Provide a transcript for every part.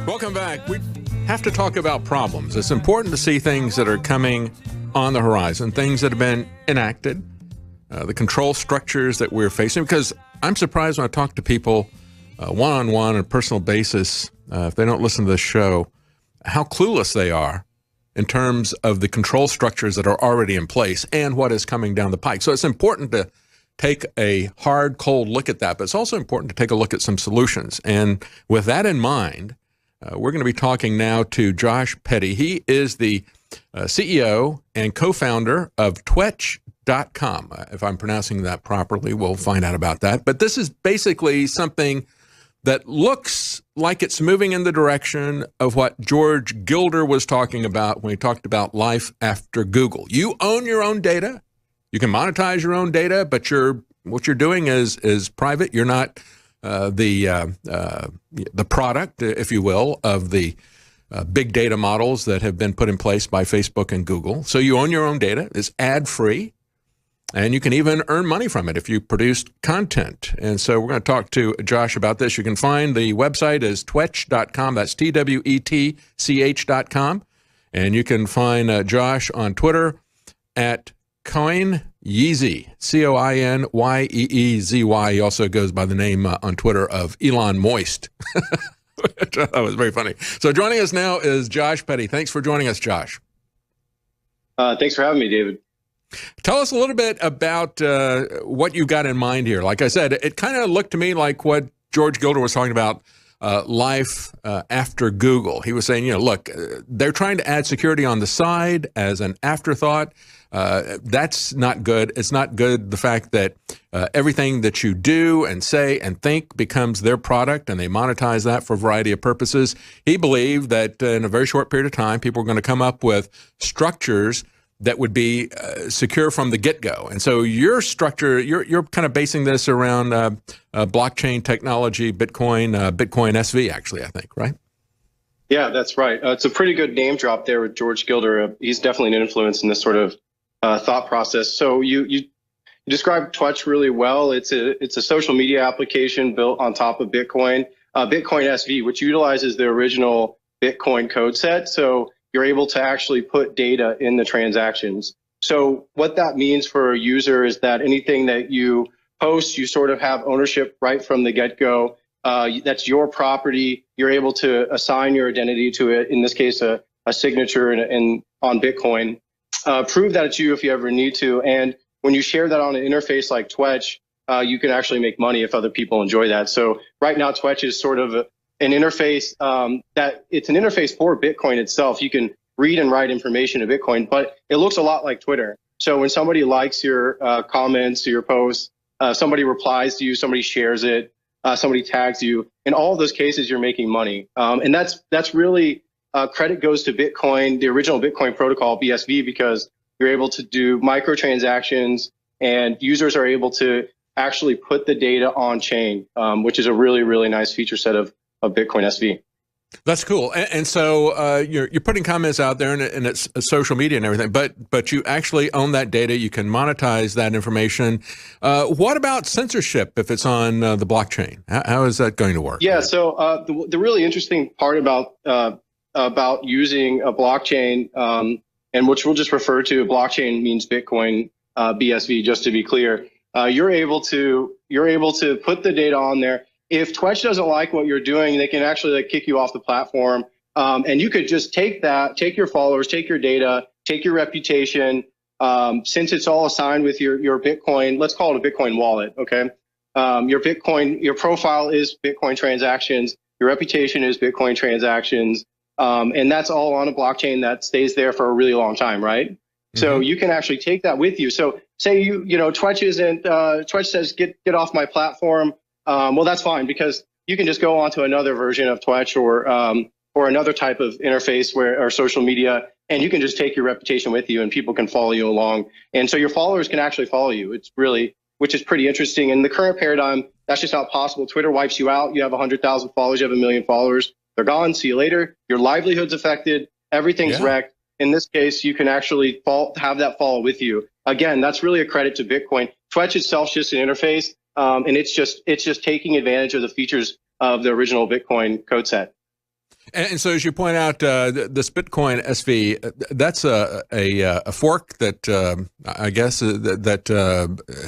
Welcome back. We have to talk about problems. It's important to see things that are coming on the horizon, things that have been enacted, the control structures that we're facing, because I'm surprised when I talk to people one-on-one on a personal basis, if they don't listen to this show, how clueless they are in terms of the control structures that are already in place and what is coming down the pike. So it's important to take a hard, cold look at that, but it's also important to take a look at some solutions. And with that in mind, we're going to be talking now to Josh Petty. He is the CEO and co-founder of Twetch.com. If I'm pronouncing that properly, we'll find out about that. But this is basically something that looks like it's moving in the direction of what George Gilder was talking about when he talked about life after Google. You own your own data. You can monetize your own data, but what you're doing is private. You're not the product, if you will, of the big data models that have been put in place by Facebook and Google. So you own your own data. It's ad-free, and you can even earn money from it if you produce content. And so we're going to talk to Josh about this. You can find the website is twetch.com. That's TWETCH.com. And you can find Josh on Twitter at CoinYeezy, CoinYeezy. He also goes by the name on Twitter of Elon Moist. That was very funny. So joining us now is Josh Petty. Thanks for joining us, Josh. Thanks for having me, David. Tell us a little bit about what you got in mind here. Like I said, it kind of looked to me like what George Gilder was talking about, life after Google. He was saying, look, they're trying to add security on the side as an afterthought. That's not good. It's not good, the fact that everything that you do and say and think becomes their product, and they monetize that for a variety of purposes. He believed that in a very short period of time, people are going to come up with structures that would be secure from the get-go. And so your structure, you're kind of basing this around blockchain technology, Bitcoin SV, actually, I think, right? Yeah, that's right. It's a pretty good name drop there with George Gilder. He's definitely an influence in this sort of thought process. So you described Twetch really well. It's a social media application built on top of Bitcoin, Bitcoin SV, which utilizes the original Bitcoin code set. So you're able to actually put data in the transactions. So what that means for a user is that anything that you post, you sort of have ownership right from the get-go. That's your property. You're able to assign your identity to it, in this case, a signature on Bitcoin. Prove that it's you if you ever need to. And when you share that on an interface like Twetch, you can actually make money if other people enjoy that. So right now, Twetch is sort of an interface that it's an interface for Bitcoin itself. You can read and write information to Bitcoin, but it looks a lot like Twitter. So when somebody likes your comments or your posts, somebody replies to you, somebody shares it, somebody tags you, in all of those cases, you're making money. And that's really credit goes to Bitcoin, the original Bitcoin protocol, BSV, because you're able to do microtransactions and users are able to actually put the data on chain, which is a really, really nice feature set of Bitcoin SV. That's cool. And so you're putting comments out there, and it's social media and everything, but you actually own that data. You can monetize that information. What about censorship if it's on the blockchain? How is that going to work? Yeah, so the really interesting part about using a blockchain, and which we'll just refer to, blockchain means Bitcoin BSV, just to be clear. You're able to put the data on there. If Twetch doesn't like what you're doing, they can actually kick you off the platform. And you could just take your followers, take your data, take your reputation. Since it's all assigned with your Bitcoin, let's call it a Bitcoin wallet, okay? Your profile is Bitcoin transactions. Your reputation is Bitcoin transactions. And that's all on a blockchain that stays there for a really long time, right? Mm-hmm. So you can actually take that with you. So say Twetch says, get off my platform. Well, that's fine, because you can just go on to another version of Twetch or another type of interface or social media, and you can just take your reputation with you and people can follow you along. And so your followers can actually follow you. Which is pretty interesting. In the current paradigm, that's just not possible. Twitter wipes you out. You have 100,000 followers, you have 1 million followers. They're gone. See you later. Your livelihood's affected. Everything's wrecked. In this case, you can actually have that follow with you. Again, that's really a credit to Bitcoin. Twetch itself is just an interface. And it's just taking advantage of the features of the original Bitcoin code set. And so, as you point out, this Bitcoin SV, that's a fork that I guess that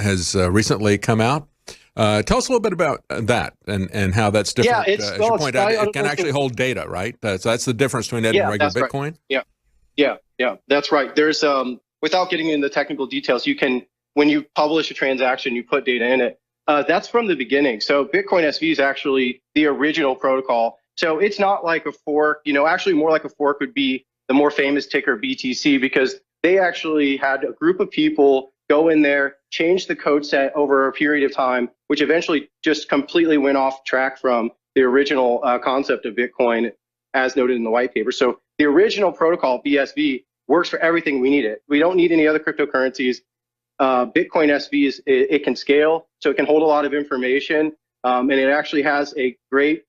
has recently come out. Tell us a little bit about that and how that's different. Yeah, As you point out, it can actually hold data, right? So that's the difference between it and regular Bitcoin. Right. Yeah, that's right. There's without getting into the technical details, you can, when you publish a transaction, you put data in it. That's from the beginning. So Bitcoin SV is actually the original protocol. So it's not like a fork. Actually more like a fork would be the more famous ticker BTC, because they actually had a group of people go in there, change the code set over a period of time, which eventually just completely went off track from the original concept of Bitcoin as noted in the white paper. So the original protocol, BSV, works for everything we need it. We don't need any other cryptocurrencies. Bitcoin SV, it can scale, so it can hold a lot of information, and it actually has a great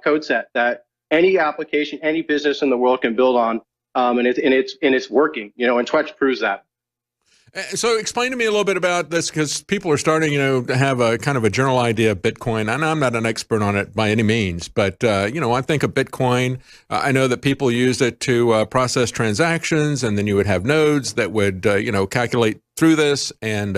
code set that any application, any business in the world can build on, and it's working. And Twetch proves that. So explain to me a little bit about this, because people are starting, to have a kind of a general idea of Bitcoin. And I'm not an expert on it by any means, but, I think of Bitcoin. I know that people used it to process transactions, and then you would have nodes that would, calculate through this and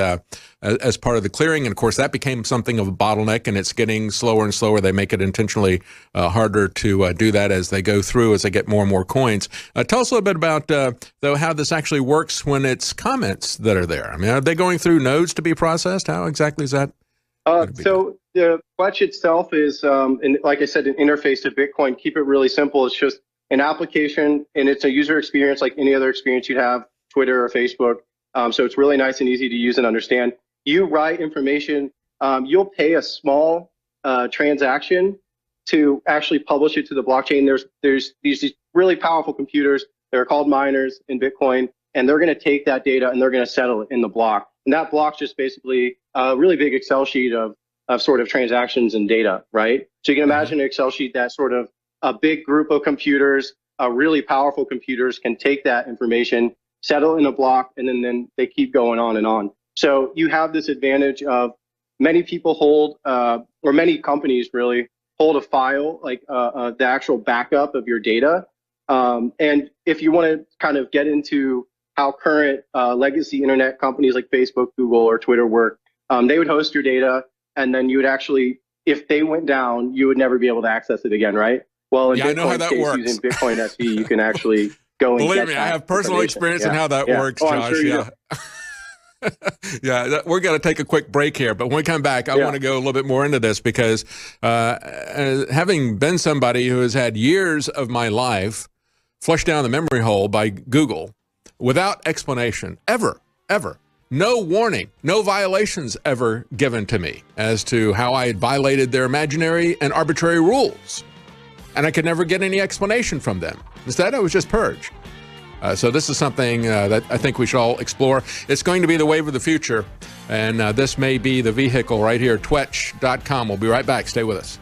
as part of the clearing. And of course, that became something of a bottleneck, and it's getting slower and slower. They make it intentionally harder to do that as they go through, as they get more and more coins. Tell us a little bit about, though, how this actually works when it's comments that are there. I mean, are they going through nodes to be processed? How exactly is that? So the Twetch itself is, like I said, an interface to Bitcoin. Keep it really simple. It's just an application, and it's a user experience like any other experience you'd have, Twitter or Facebook. So it's really nice and easy to use and understand. You write information. You'll pay a small transaction to actually publish it to the blockchain. There's these really powerful computers. They're called miners in Bitcoin, and they're going to take that data and they're going to settle it in the block. And that block's just basically a really big Excel sheet of sort of transactions and data, right? So you can imagine an Excel sheet that sort of a big group of computers, really powerful computers, can take that information, settle in a block, and then they keep going on and on. So you have this advantage of many people hold, or many companies really hold a file, like the actual backup of your data. And if you want to kind of get into how current legacy internet companies like Facebook, Google, or Twitter work, they would host your data, and then you would actually, if they went down, you would never be able to access it again, right? Well, in Bitcoin's case, works. Using Bitcoin SV, you can actually go and believe me, I have personal experience in how that works, Josh. Sure yeah, we're going to take a quick break here, but when we come back, I want to go a little bit more into this, because having been somebody who has had years of my life flushed down the memory hole by Google without explanation, ever, no warning, no violations ever given to me as to how I had violated their imaginary and arbitrary rules, and I could never get any explanation from them. Instead, I was just purged. So this is something that I think we should all explore. It's going to be the wave of the future, and this may be the vehicle right here, Twetch.com. We'll be right back. Stay with us.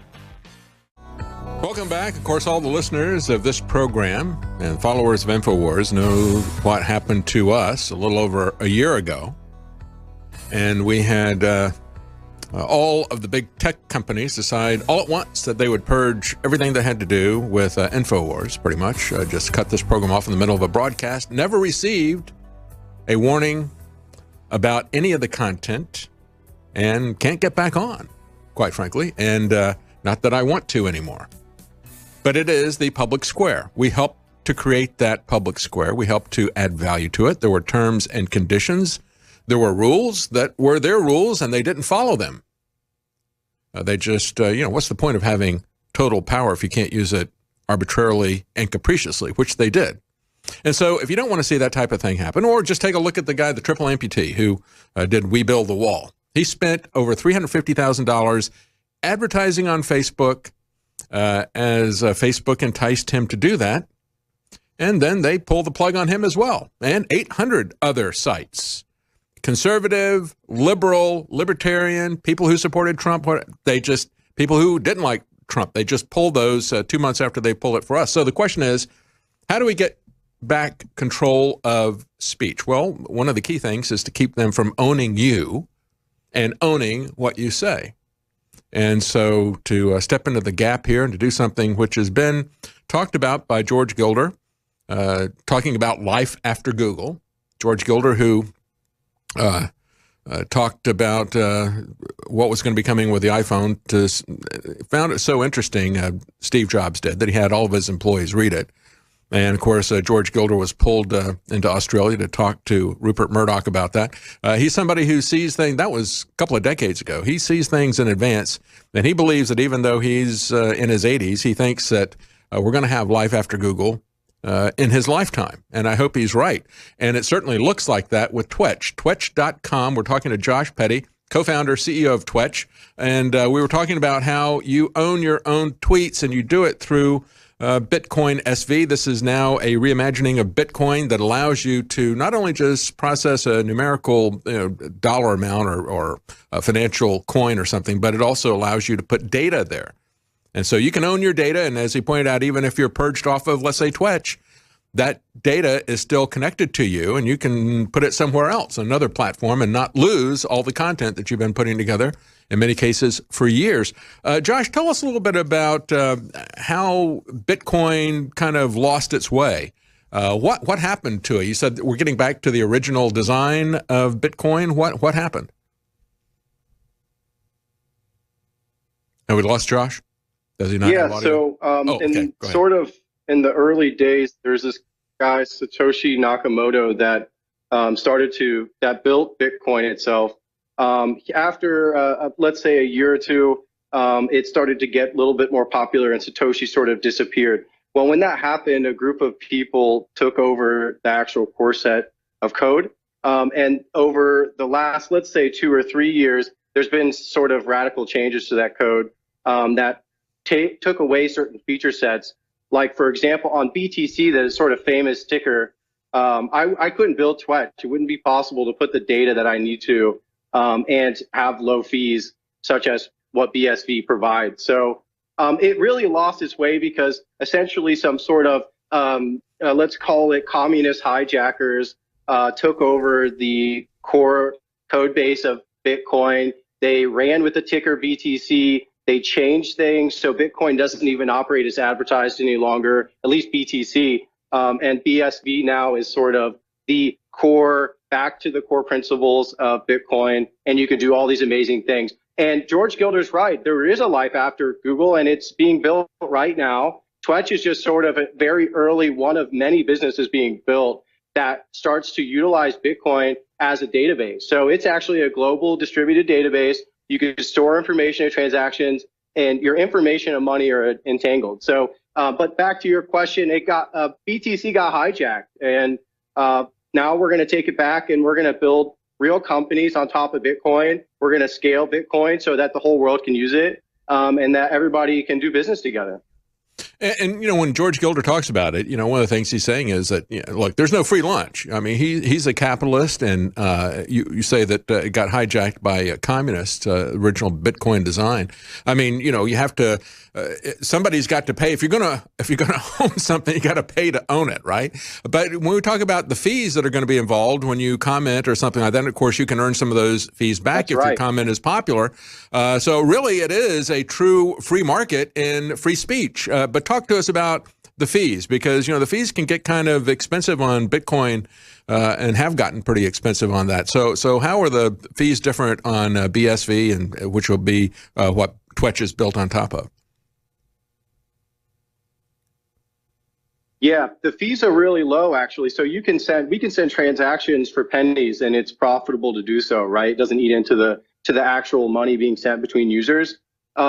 Welcome back. Of course, all the listeners of this program and followers of InfoWars know what happened to us a little over a year ago. And we had all of the big tech companies decide all at once that they would purge everything that had to do with InfoWars, pretty much. Just cut this program off in the middle of a broadcast. Never received a warning about any of the content, and can't get back on, quite frankly. And not that I want to anymore. But it is the public square. We helped to create that public square. We helped to add value to it. There were terms and conditions. There were rules that were their rules, and they didn't follow them. They just, what's the point of having total power if you can't use it arbitrarily and capriciously, which they did. And so if you don't want to see that type of thing happen, or just take a look at the guy, the triple amputee, who did We Build the Wall. He spent over $350,000 advertising on Facebook as Facebook enticed him to do that. And then they pulled the plug on him as well, and 800 other sites. Conservative, liberal, libertarian, people who supported Trump, people who didn't like Trump, they just pulled those 2 months after they pulled it for us. So the question is, how do we get back control of speech? Well, one of the key things is to keep them from owning you and owning what you say. And so to step into the gap here and to do something which has been talked about by George Gilder, talking about life after Google. George Gilder, who talked about what was going to be coming with the iPhone, found it so interesting, Steve Jobs did, that he had all of his employees read it. And, of course, George Gilder was pulled into Australia to talk to Rupert Murdoch about that. He's somebody who sees things, that was a couple of decades ago. He sees things in advance, and he believes that even though he's in his 80s, he thinks that we're going to have life after Google in his lifetime. And I hope he's right. And it certainly looks like that with Twetch. Twetch.com. We're talking to Josh Petty, co-founder, CEO of Twetch. And we were talking about how you own your own tweets, and you do it through Bitcoin SV. This is now a reimagining of Bitcoin that allows you to not only just process a numerical dollar amount or a financial coin or something, but it also allows you to put data there. And so you can own your data. And as he pointed out, even if you're purged off of, let's say, Twitch, that data is still connected to you, and you can put it somewhere else, another platform, and not lose all the content that you've been putting together, in many cases, for years. Josh, tell us a little bit about how Bitcoin kind of lost its way. What happened to it? You said we're getting back to the original design of Bitcoin. What happened? Have we lost Josh? Does he not have audio? So in the early days, there's this guy, Satoshi Nakamoto, that built Bitcoin itself. After, let's say, a year or two, it started to get a little bit more popular, and Satoshi sort of disappeared. Well, when that happened, a group of people took over the actual core set of code. And over the last, let's say, 2 or 3 years, there's been sort of radical changes to that code that took away certain feature sets. Like, for example, on BTC, the sort of famous ticker, I couldn't build Twetch. It wouldn't be possible to put the data that I need to and have low fees, such as what BSV provides. So it really lost its way because essentially some sort of, let's call it communist hijackers, took over the core code base of Bitcoin. They ran with the ticker BTC. They changed things, so Bitcoin doesn't even operate as advertised any longer, at least BTC. And BSV now is sort of the core, back to the core principles of Bitcoin, and you can do all these amazing things. And George Gilder's right. There is a life after Google, and it's being built right now. Twetch is just sort of a very early one of many businesses being built that starts to utilize Bitcoin as a database. So it's actually a global distributed database. You can store information and transactions, and your information and money are entangled. So, but back to your question, BTC got hijacked, and now we're going to take it back, and we're going to build real companies on top of Bitcoin. We're going to scale Bitcoin so that the whole world can use it, and that everybody can do business together. And when George Gilder talks about it, one of the things he's saying is that, look, there's no free lunch. I mean, he's a capitalist, and you say that it got hijacked by communists, original Bitcoin design. I mean, you have to. Somebody's got to pay if you're gonna own something. You got to pay to own it, right? But when we talk about the fees that are going to be involved when you comment or something like that, of course, you can earn some of those fees back if your comment is popular. So really, it is a true free market in free speech. But talk to us about the fees, because the fees can get kind of expensive on Bitcoin and have gotten pretty expensive on that. So how are the fees different on BSV, and which will be what Twetch is built on top of? Yeah, the fees are really low, actually. So we can send transactions for pennies, and it's profitable to do so, right? It doesn't eat into the actual money being sent between users.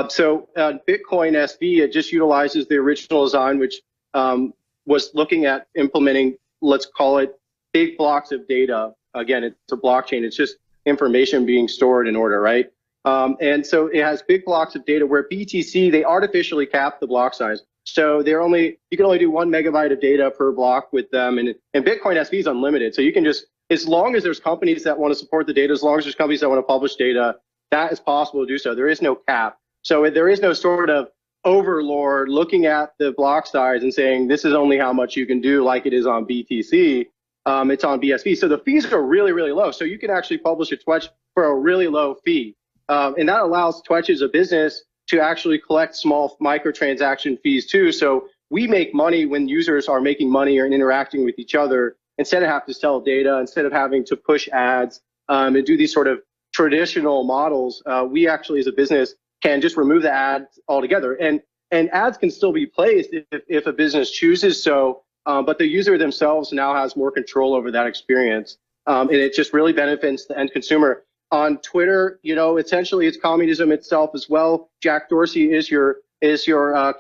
So Bitcoin SV, it just utilizes the original design, which was looking at implementing, let's call it, big blocks of data. Again, it's a blockchain. It's just information being stored in order, right? And so it has big blocks of data, where BTC, they artificially cap the block size. So you can only do 1 megabyte of data per block with them. And Bitcoin SV is unlimited. So you can just, as long as there's companies that want to support the data, as long as there's companies that want to publish data, that is possible to do so. There is no cap. So there is no sort of overlord looking at the block size and saying, this is only how much you can do, like it is on BTC. It's on BSV. So the fees are really, really low. So you can actually publish a Twetch for a really low fee. And that allows Twitch as a business to actually collect small microtransaction fees too. So we make money when users are making money or interacting with each other, instead of having to sell data, instead of having to push ads and do these sort of traditional models. We actually, as a business, can just remove the ads altogether. And ads can still be placed if a business chooses so, but the user themselves now has more control over that experience. And it just really benefits the end consumer. On Twitter, essentially it's communism itself as well. Jack Dorsey is your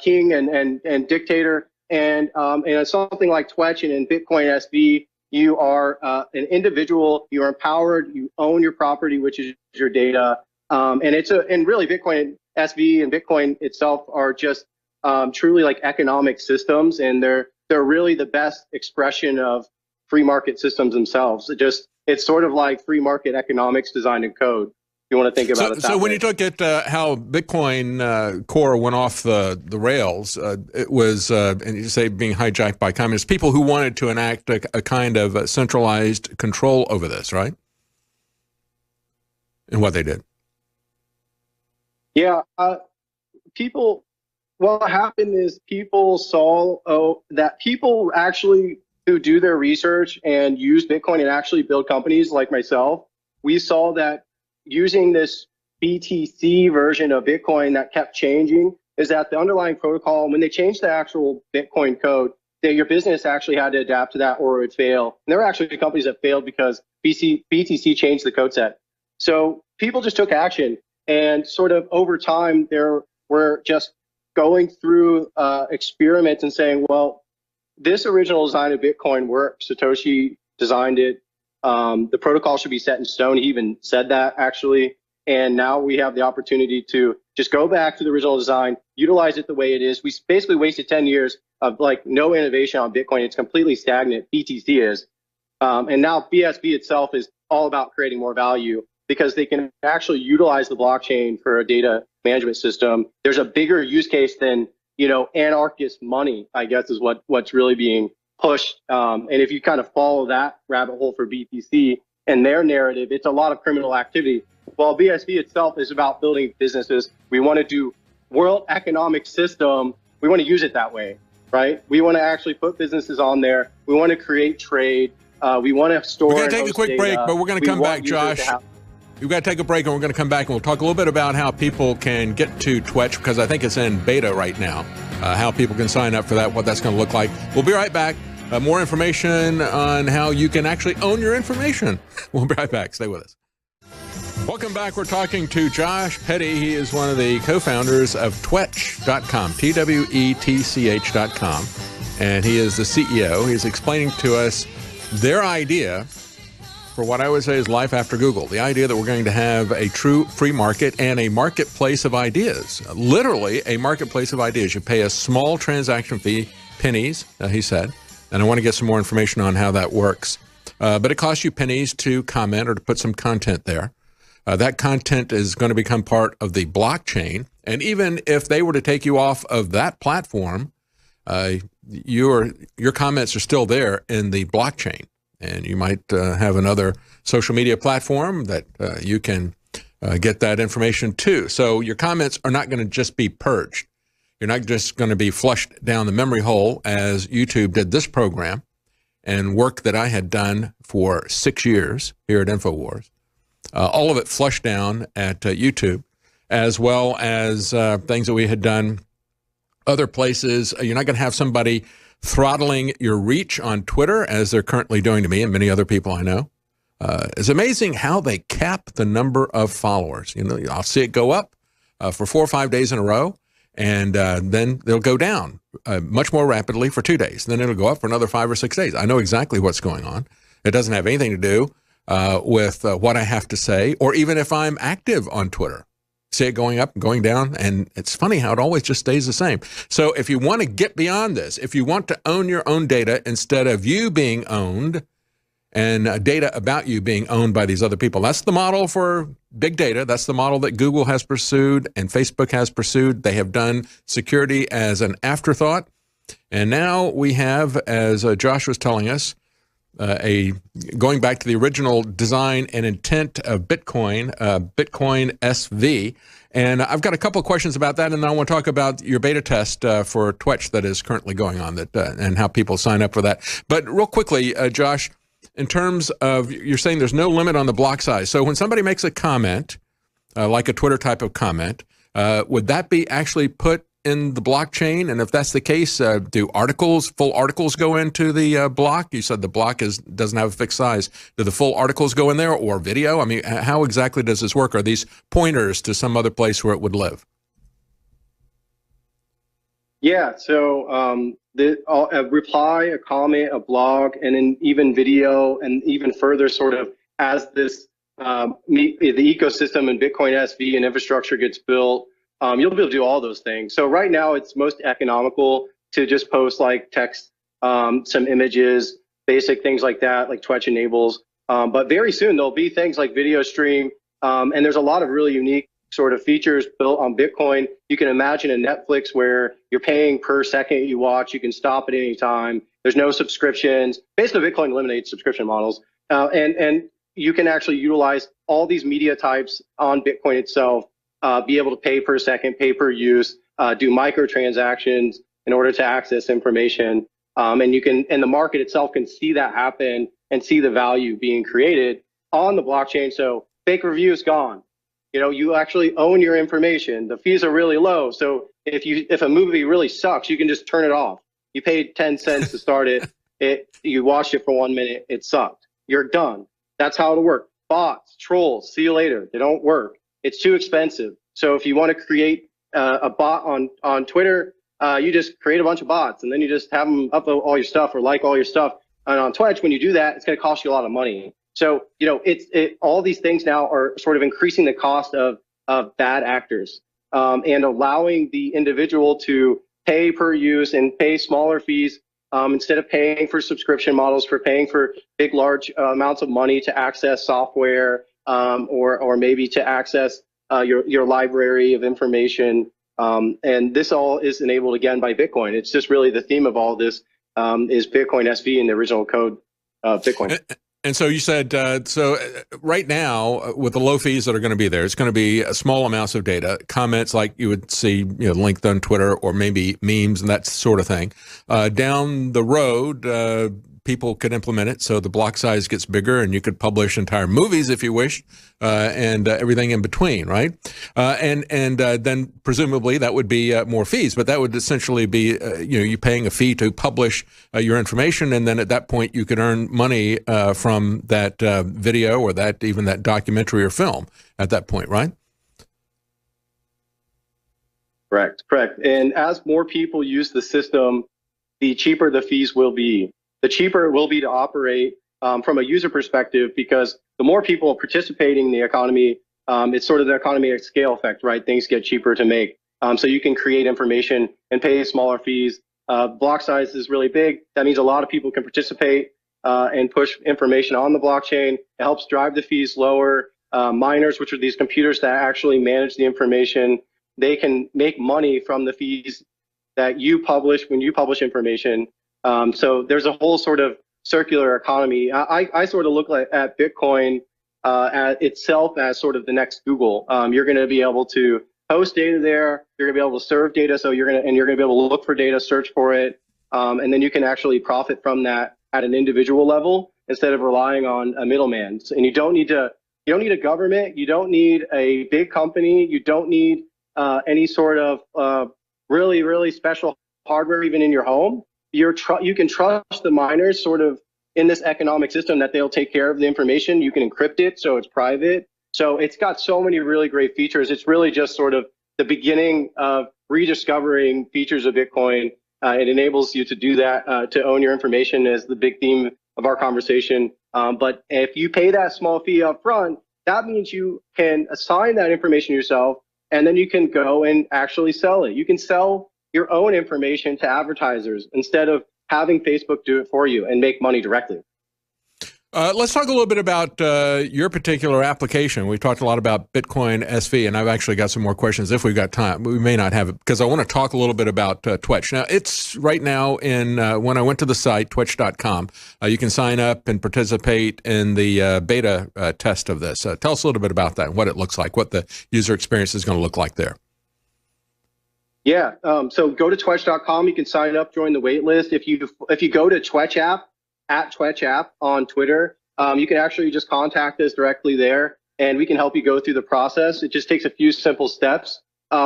king and dictator. And something like Twitch and in Bitcoin SV, you are an individual. You are empowered. You own your property, which is your data. And really Bitcoin SV and Bitcoin itself are just truly like economic systems, and they're really the best expression of free market systems themselves. It's sort of like free market economics designed in code. If you want to think about it that way. So when you look at how Bitcoin Core went off the rails, it was, and you say being hijacked by communists, people who wanted to enact a kind of centralized control over this, right? And what they did. Yeah, what happened is people saw that people actually who do their research and use Bitcoin and actually build companies like myself, we saw that using this BTC version of Bitcoin that kept changing is that the underlying protocol, when they changed the actual Bitcoin code, that your business actually had to adapt to that or it would fail. And there were actually companies that failed because BTC changed the code set. So people just took action, and sort of over time, we're just going through experiments and saying, well, this original design of Bitcoin works. Satoshi designed it. The protocol should be set in stone. He even said that, actually. And now we have the opportunity to just go back to the original design, utilize it the way it is. We basically wasted 10 years of like no innovation on Bitcoin. It's completely stagnant. BTC is. And now BSV itself is all about creating more value because they can actually utilize the blockchain for a data management system. There's a bigger use case than anarchist money, I guess, is what's really being pushed. And if you kind of follow that rabbit hole for BTC and their narrative, it's a lot of criminal activity. While BSV itself is about building businesses, we want to do world economic system. We want to use it that way, right? We want to actually put businesses on there. We want to create trade. We want to store. We're going to take a quick break, but we're going to come back, Josh. We've got to take a break, and we're going to come back, and we'll talk a little bit about how people can get to Twitch, because I think it's in beta right now, how people can sign up for that, what that's going to look like. We'll be right back. More information on how you can actually own your information. We'll be right back. Stay with us. Welcome back. We're talking to Josh Petty. He is one of the co-founders of Twetch.com, TWETCH.com, and he is the CEO. He's explaining to us their idea for what I would say is life after Google, the idea that we're going to have a true free market and a marketplace of ideas, literally a marketplace of ideas. You pay a small transaction fee, pennies, he said, and I want to get some more information on how that works. But it costs you pennies to comment or to put some content there. That content is going to become part of the blockchain, and even if they were to take you off of that platform, your comments are still there in the blockchain. And you might have another social media platform that you can get that information to. So your comments are not going to just be purged. You're not just going to be flushed down the memory hole as YouTube did this program and work that I had done for 6 years here at InfoWars. All of it flushed down at YouTube, as well as things that we had done other places. You're not going to have somebody throttling your reach on Twitter, as they're currently doing to me and many other people I know. It's amazing how they cap the number of followers. I'll see it go up for 4 or 5 days in a row, and then they'll go down much more rapidly for 2 days. Then it'll go up for another 5 or 6 days. I know exactly what's going on. It doesn't have anything to do with what I have to say, or even if I'm active on Twitter. See it going up and going down, and it's funny how it always just stays the same. So if you want to get beyond this, if you want to own your own data instead of you being owned and data about you being owned by these other people, that's the model for big data. That's the model that Google has pursued and Facebook has pursued. They have done security as an afterthought. And now we have, as Josh was telling us, going back to the original design and intent of Bitcoin, Bitcoin SV. And I've got a couple of questions about that, and then I want to talk about your beta test for Twitch that is currently going on, and how people sign up for that. But real quickly, Josh, in terms of, you're saying there's no limit on the block size. So when somebody makes a comment, like a Twitter type of comment, would that be actually put in the blockchain? And if that's the case, do full articles go into the block? You said the block doesn't have a fixed size. Do the full articles go in there, or video? I mean, how exactly does this work? Are these pointers to some other place where it would live? Yeah, so a reply, a comment, a blog, and then even video, and even further sort of as this the ecosystem and Bitcoin SV and infrastructure gets built, you'll be able to do all those things. So right now it's most economical to just post like text, some images, basic things like that, like Twitch enables. But very soon there'll be things like video stream, and there's a lot of really unique sort of features built on Bitcoin. You can imagine a Netflix where you're paying per second you watch. You can stop at any time. There's no subscriptions. Basically, Bitcoin eliminates subscription models, and you can actually utilize all these media types on Bitcoin itself. Be able to pay per second, pay per use, do microtransactions in order to access information, and the market itself can see that happen and see the value being created on the blockchain. So fake reviews gone. You actually own your information. The fees are really low. So if a movie really sucks, you can just turn it off. You paid 10 cents to start it. You watched it for 1 minute. It sucked. You're done. That's how it'll work. Bots, trolls, see you later. They don't work. It's too expensive. So if you want to create a bot on Twitter, you just create a bunch of bots, and then you just have them upload all your stuff or like all your stuff. And on Twitch, when you do that, it's going to cost you a lot of money. So, all these things now are sort of increasing the cost of bad actors, and allowing the individual to pay per use and pay smaller fees, instead of paying for subscription models, for paying for big, large amounts of money to access software, or maybe to access your library of information. And this all is enabled again by Bitcoin. It's just really the theme of all this is Bitcoin SV in the original code of Bitcoin. And so you said, right now, with the low fees that are going to be there, it's going to be small amounts of data, comments like you would see linked on Twitter, or maybe memes and that sort of thing. Down the road, people could implement it so the block size gets bigger, and you could publish entire movies if you wish, and everything in between, right? And then presumably that would be more fees, but that would essentially be you paying a fee to publish your information, and then at that point you could earn money from that video or even that documentary or film at that point, right? Correct. And as more people use the system, the cheaper the fees will be. The cheaper it will be to operate from a user perspective, because the more people participating in the economy, it's sort of the economy at scale effect, right? Things get cheaper to make. So you can create information and pay smaller fees. Block size is really big. That means a lot of people can participate and push information on the blockchain. It helps drive the fees lower. Miners, which are these computers that actually manage the information, they can make money from the fees that you publish when you publish information. So there's a whole sort of circular economy. I sort of look at Bitcoin itself as sort of the next Google. You're going to be able to host data there. You're going to be able to serve data. So you're going to be able to look for data, search for it, and then you can actually profit from that at an individual level instead of relying on a middleman. And you don't need a government. You don't need a big company. You don't need any sort of really, really special hardware even in your home. You can trust the miners sort of in this economic system that they'll take care of the information. You can encrypt it so it's private. So it's got so many really great features. It's really just sort of the beginning of rediscovering features of Bitcoin. It enables you to do that, to own your information as the big theme of our conversation. But if you pay that small fee up front, that means you can assign that information yourself, and then you can go and actually sell it. You can sell your own information to advertisers instead of having Facebook do it for you and make money directly. Let's talk a little bit about your particular application. We've talked a lot about Bitcoin SV, and I've actually got some more questions if we've got time. We may not have it because I want to talk a little bit about Twitch. Now, it's right now in, when I went to the site, twitch.com, you can sign up and participate in the beta test of this. Tell us a little bit about that, what it looks like, what the user experience is going to look like there. Yeah, so go to twitch.com. You can sign up, join the wait list. If you go to Twitch app, at Twitch app on Twitter, you can actually just contact us directly there, and we can help you go through the process. It just takes a few simple steps,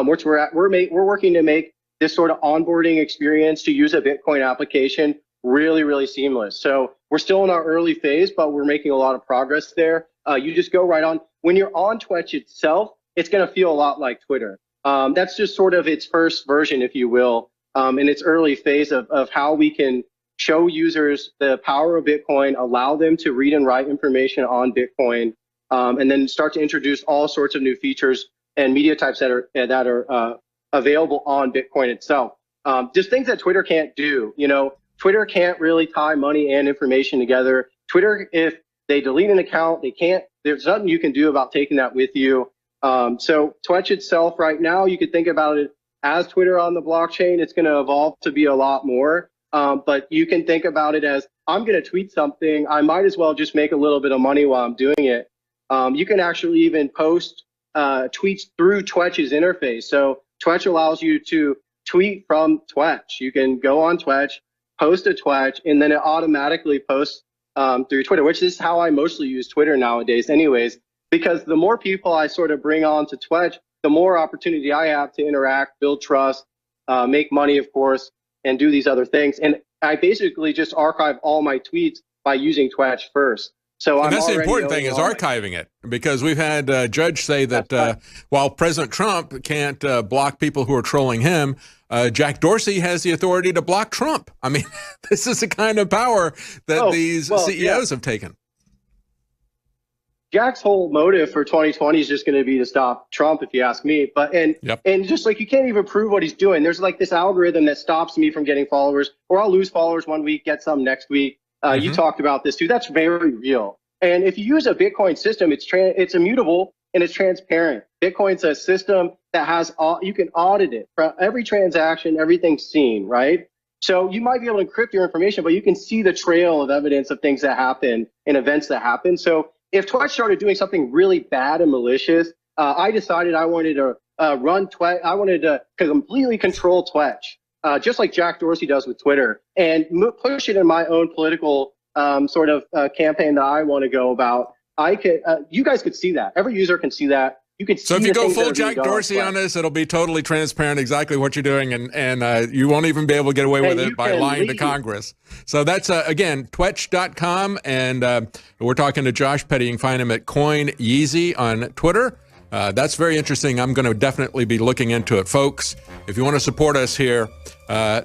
which we're working to make this sort of onboarding experience to use a Bitcoin application really, really seamless. So we're still in our early phase, but we're making a lot of progress there. You just go right on. When you're on Twitch itself, it's going to feel a lot like Twitter. That's just sort of its first version, if you will, in its early phase of how we can show users the power of Bitcoin, allow them to read and write information on Bitcoin, and then start to introduce all sorts of new features and media types that are available on Bitcoin itself. Just things that Twitter can't do. You know, Twitter can't really tie money and information together. Twitter, if they delete an account, they can't. There's nothing you can do about taking that with you. So Twitch itself, right now, you could think about it as Twitter on the blockchain. It's going to evolve to be a lot more. But you can think about it as, I'm going to tweet something. I might as well just make a little bit of money while I'm doing it. You can actually even post tweets through Twitch's interface. So Twitch allows you to tweet from Twitch. You can go on Twitch, post a Twitch, and then it automatically posts through Twitter, which is how I mostly use Twitter nowadays anyways, because the more people I sort of bring on to Twitch, the more opportunity I have to interact, build trust, make money, of course, and do these other things. And I basically just archive all my tweets by using Twitch first. So and that's the important thing, is archiving it, because we've had a judge say that while President Trump can't block people who are trolling him, Jack Dorsey has the authority to block Trump. I mean, this is the kind of power that these CEOs have taken. Jack's whole motive for 2020 is just going to be to stop Trump, if you ask me. But and just like, you can't even prove what he's doing. There's like this algorithm that stops me from getting followers, or I'll lose followers one week, get some next week. You talked about this too. That's very real. And if you use a Bitcoin system, it's immutable and it's transparent. Bitcoin's a system that has you can audit it for every transaction, everything's seen, right? So you might be able to encrypt your information, but you can see the trail of evidence of things that happen and events that happen. So if Twitch started doing something really bad and malicious, I decided I wanted to run Twitch. I wanted to completely control Twitch, just like Jack Dorsey does with Twitter, and push it in my own political sort of campaign that I want to go about. You guys could see that. Every user can see that. You could see. So if you go full Jack Dorsey on this, it'll be totally transparent exactly what you're doing, and you won't even be able to get away with it by lying to Congress. So that's, again, twitch.com, and we're talking to Josh Petty. You can find him at Coin Yeezy on Twitter. That's very interesting. I'm going to definitely be looking into it. Folks, if you want to support us here,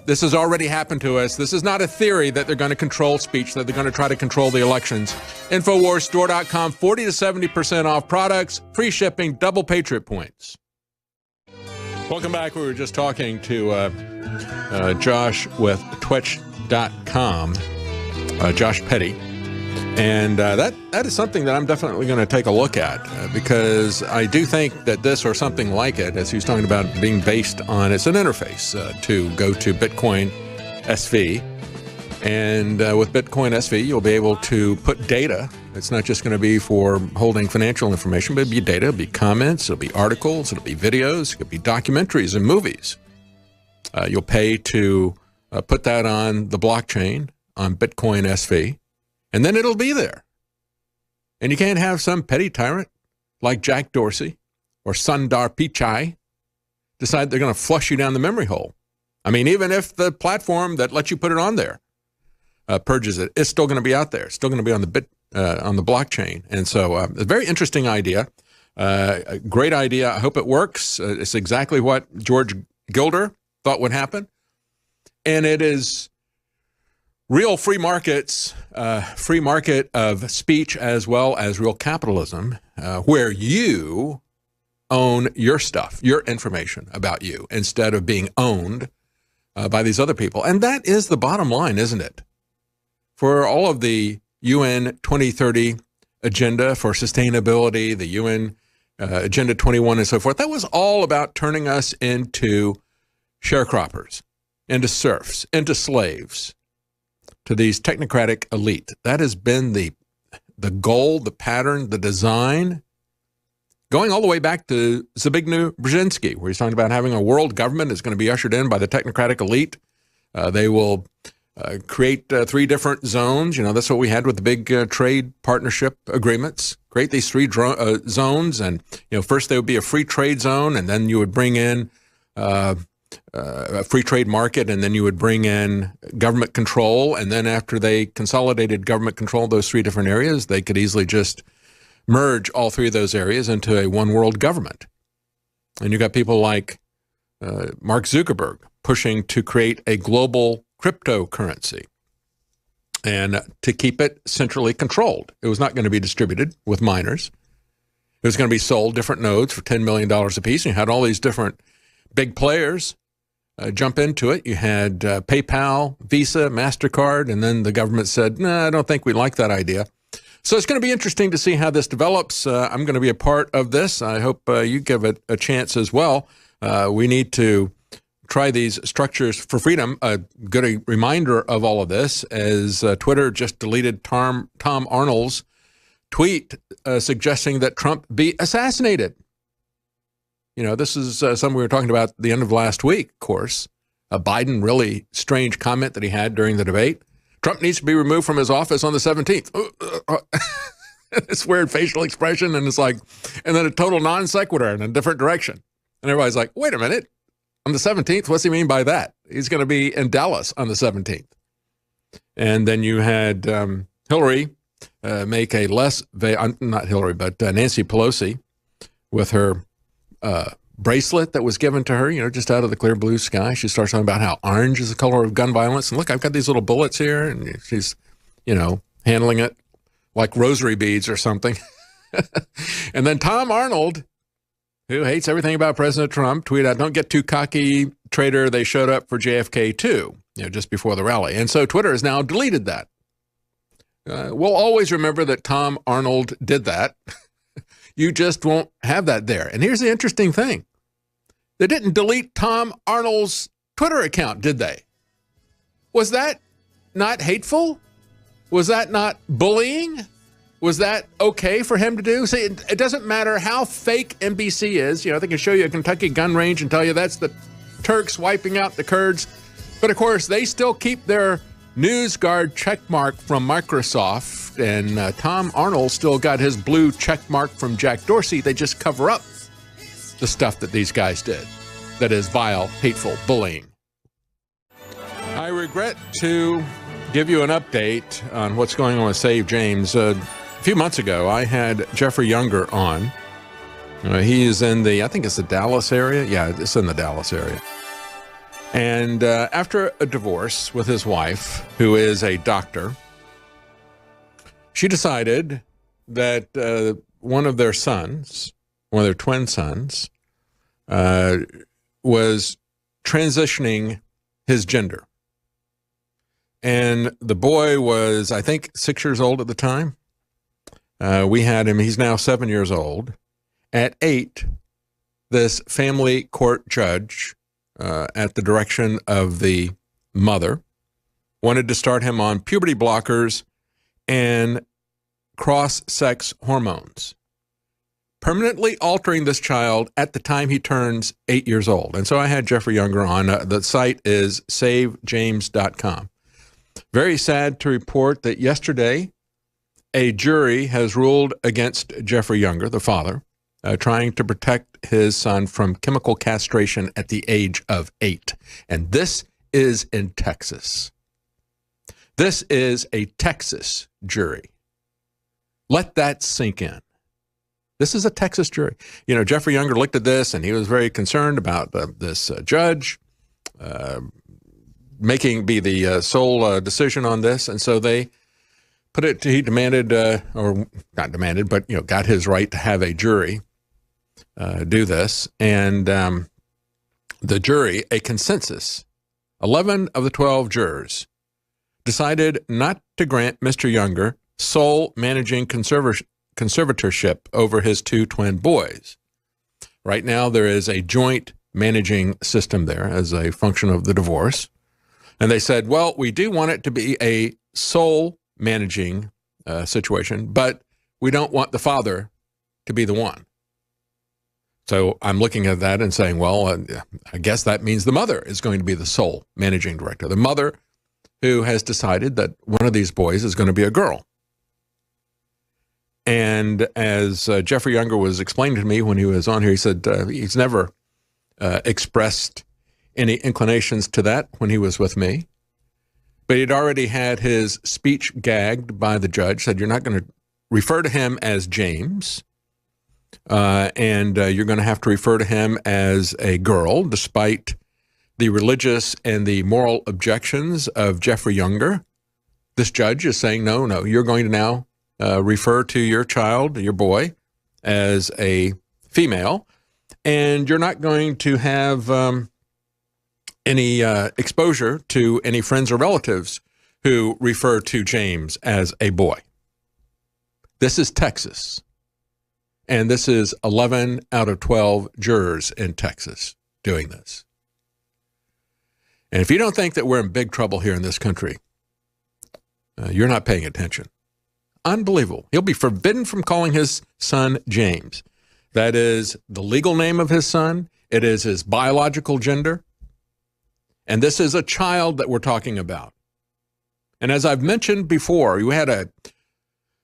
this has already happened to us. This is not a theory that they're going to control speech, that they're going to try to control the elections. InfoWarsStore.com, 40 to 70% off products, free shipping, double Patriot points. Welcome back. We were just talking to Josh with Twitch.com, Josh Petty. And that is something that I'm definitely going to take a look at, because I do think that this, or something like it, as he was talking about being based on, it's an interface to go to Bitcoin SV. And with Bitcoin SV, you'll be able to put data. It's not just going to be for holding financial information, but it'll be data, it'll be comments, it'll be articles, it'll be videos, it could be documentaries and movies. You'll pay to put that on the blockchain on Bitcoin SV. And then it'll be there. And you can't have some petty tyrant like Jack Dorsey or Sundar Pichai decide they're going to flush you down the memory hole. I mean, even if the platform that lets you put it on there purges it, it's still going to be out there. It's still going to be on the blockchain. And so a very interesting idea, a great idea. I hope it works. It's exactly what George Gilder thought would happen. And it is real free markets, free market of speech, as well as real capitalism, where you own your stuff, your information about you, instead of being owned by these other people. And that is the bottom line, isn't it? For all of the UN 2030 agenda for sustainability, the UN Agenda 21 and so forth. That was all about turning us into sharecroppers, into serfs, into slaves, to these technocratic elite. That has been the goal, the pattern, the design, going all the way back to Zbigniew Brzezinski, where he's talking about having a world government that's going to be ushered in by the technocratic elite. They will create 3 different zones. You know, that's what we had with the big trade partnership agreements. Create these 3 zones, and first there would be a free trade zone, and then you would bring in a free trade market, and then you would bring in government control. And then after they consolidated government control of those 3 different areas, they could easily just merge all 3 of those areas into a one world government. And you got people like Mark Zuckerberg pushing to create a global cryptocurrency and to keep it centrally controlled. It was not going to be distributed with miners. It was going to be sold different nodes for $10 million apiece. And you had all these different big players jump into it. You had PayPal, Visa, MasterCard, and then the government said, "No, I don't think we like that idea." So it's going to be interesting to see how this develops. I'm going to be a part of this. I hope you give it a chance as well. We need to try these structures for freedom. A good reminder of all of this is Twitter just deleted Tom Arnold's tweet suggesting that Trump be assassinated. This is something we were talking about at the end of last week, of course. A Biden really strange comment that he had during the debate. Trump needs to be removed from his office on the 17th. This weird facial expression, and it's like, and then a total non sequitur in a different direction. And everybody's like, wait a minute, on the 17th, what's he mean by that? He's going to be in Dallas on the 17th. And then you had Hillary make a not Hillary, but Nancy Pelosi with her bracelet that was given to her, just out of the clear blue sky. She starts talking about how orange is the color of gun violence. And look, I've got these little bullets here. And she's, handling it like rosary beads or something. And then Tom Arnold, who hates everything about President Trump, tweeted out, "Don't get too cocky, traitor. They showed up for JFK too," just before the rally. And so Twitter has now deleted that. We'll always remember that Tom Arnold did that. You just won't have that there. And here's the interesting thing. They didn't delete Tom Arnold's Twitter account, did they? Was that not hateful? Was that not bullying? Was that okay for him to do? See, it doesn't matter how fake NBC is. They can show you a Kentucky gun range and tell you that's the Turks wiping out the Kurds. But of course, they still keep their NewsGuard checkmark from Microsoft, and Tom Arnold still got his blue checkmark from Jack Dorsey. They just cover up the stuff that these guys did. That is vile, hateful bullying. I regret to give you an update on what's going on with Save James. A few months ago, I had Jeffrey Younger on. He is in I think it's the Dallas area. Yeah, it's in the Dallas area. And after a divorce with his wife, who is a doctor, she decided that one of their sons, one of their twin sons, was transitioning his gender. And the boy was, I think, 6 years old at the time. We had him, he's now 7 years old. At 8, this family court judge, at the direction of the mother, wanted to start him on puberty blockers and cross-sex hormones, permanently altering this child at the time he turns 8 years old. And so I had Jeffrey Younger on. The site is savejames.com. Very sad to report that yesterday a jury has ruled against Jeffrey Younger, the father, trying to protect his son from chemical castration at the age of 8. And this is in Texas. This is a Texas jury. Let that sink in. This is a Texas jury. Jeffrey Younger looked at this and he was very concerned about this judge be the sole decision on this. And so they put it, he demanded, or not demanded, but, got his right to have a jury do this. And the jury, a consensus, 11 of the 12 jurors decided not to grant Mr. Younger sole managing conservatorship over his two twin boys. Right now, there is a joint managing system there as a function of the divorce. And they said, well, we do want it to be a sole managing situation, but we don't want the father to be the one. So I'm looking at that and saying, well, I guess that means the mother is going to be the sole managing director. The mother who has decided that one of these boys is going to be a girl. And as Jeffrey Younger was explaining to me when he was on here, he said he's never expressed any inclinations to that when he was with me. But he'd already had his speech gagged by the judge, said you're not going to refer to him as James, and you're going to have to refer to him as a girl, despite the religious and the moral objections of Jeffrey Younger. This judge is saying, no, you're going to now refer to your child, your boy, as a female, and you're not going to have any exposure to any friends or relatives who refer to James as a boy. This is Texas, and this is 11 out of 12 jurors in Texas doing this. And if you don't think that we're in big trouble here in this country, you're not paying attention. Unbelievable. He'll be forbidden from calling his son James. That is the legal name of his son. It is his biological gender. And this is a child that we're talking about. And as I've mentioned before, you had a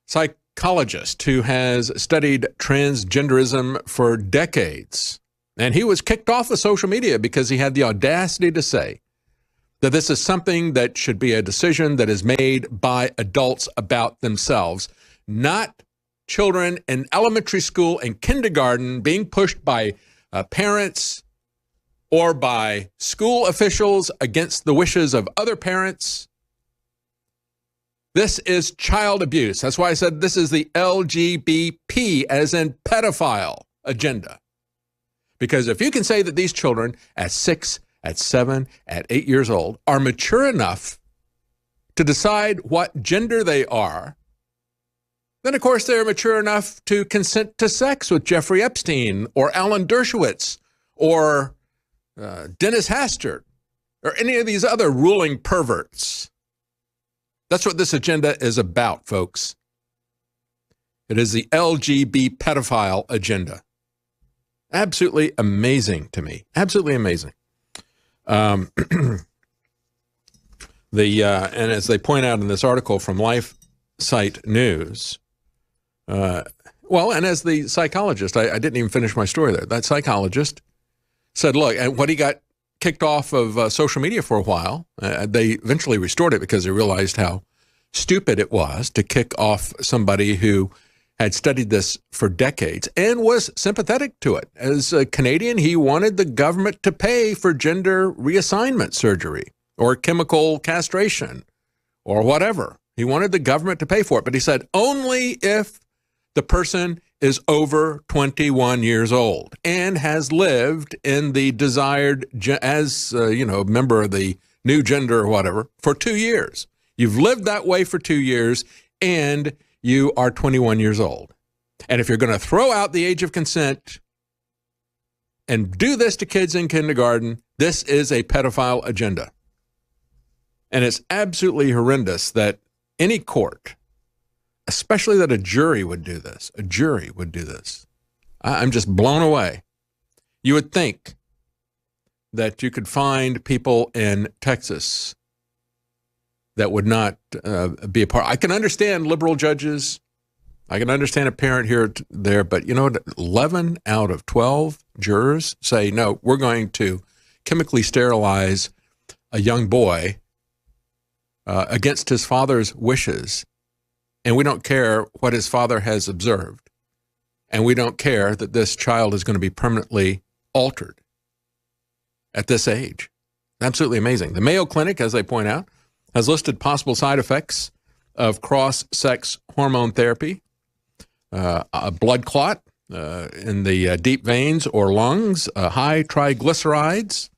psychologist who has studied transgenderism for decades. And he was kicked off of social media because he had the audacity to say that this is something that should be a decision that is made by adults about themselves, not children in elementary school and kindergarten being pushed by parents or by school officials against the wishes of other parents. This is child abuse. That's why I said this is the LGBT, as in pedophile agenda. Because if you can say that these children at 6, at 7, at 8 years old are mature enough to decide what gender they are, then of course they're mature enough to consent to sex with Jeffrey Epstein or Alan Dershowitz or Dennis Hastert or any of these other ruling perverts. That's what this agenda is about, folks. It is the LGBT pedophile agenda. Absolutely amazing to me. Absolutely amazing. And as they point out in this article from LifeSite News, and as the psychologist, I didn't even finish my story there. That psychologist said, look, and what he got kicked off of social media for a while, they eventually restored it because they realized how stupid it was to kick off somebody who had studied this for decades and was sympathetic to it. As a Canadian, he wanted the government to pay for gender reassignment surgery or chemical castration or whatever. He wanted the government to pay for it, but he said only if the person is over 21 years old and has lived in the desired, as a member of the new gender or whatever, for 2 years. You've lived that way for 2 years and you are 21 years old. And if you're going to throw out the age of consent and do this to kids in kindergarten, this is a pedophile agenda. And it's absolutely horrendous that any court, especially that a jury would do this. A jury would do this. I'm just blown away. You would think that you could find people in Texas that would not be a part. I can understand liberal judges. I can understand a parent here there, but 11 out of 12 jurors say, no, we're going to chemically sterilize a young boy against his father's wishes. And we don't care what his father has observed. And we don't care that this child is going to be permanently altered at this age. Absolutely amazing. The Mayo Clinic, as they point out, has listed possible side effects of cross-sex hormone therapy, a blood clot in the deep veins or lungs, high triglycerides,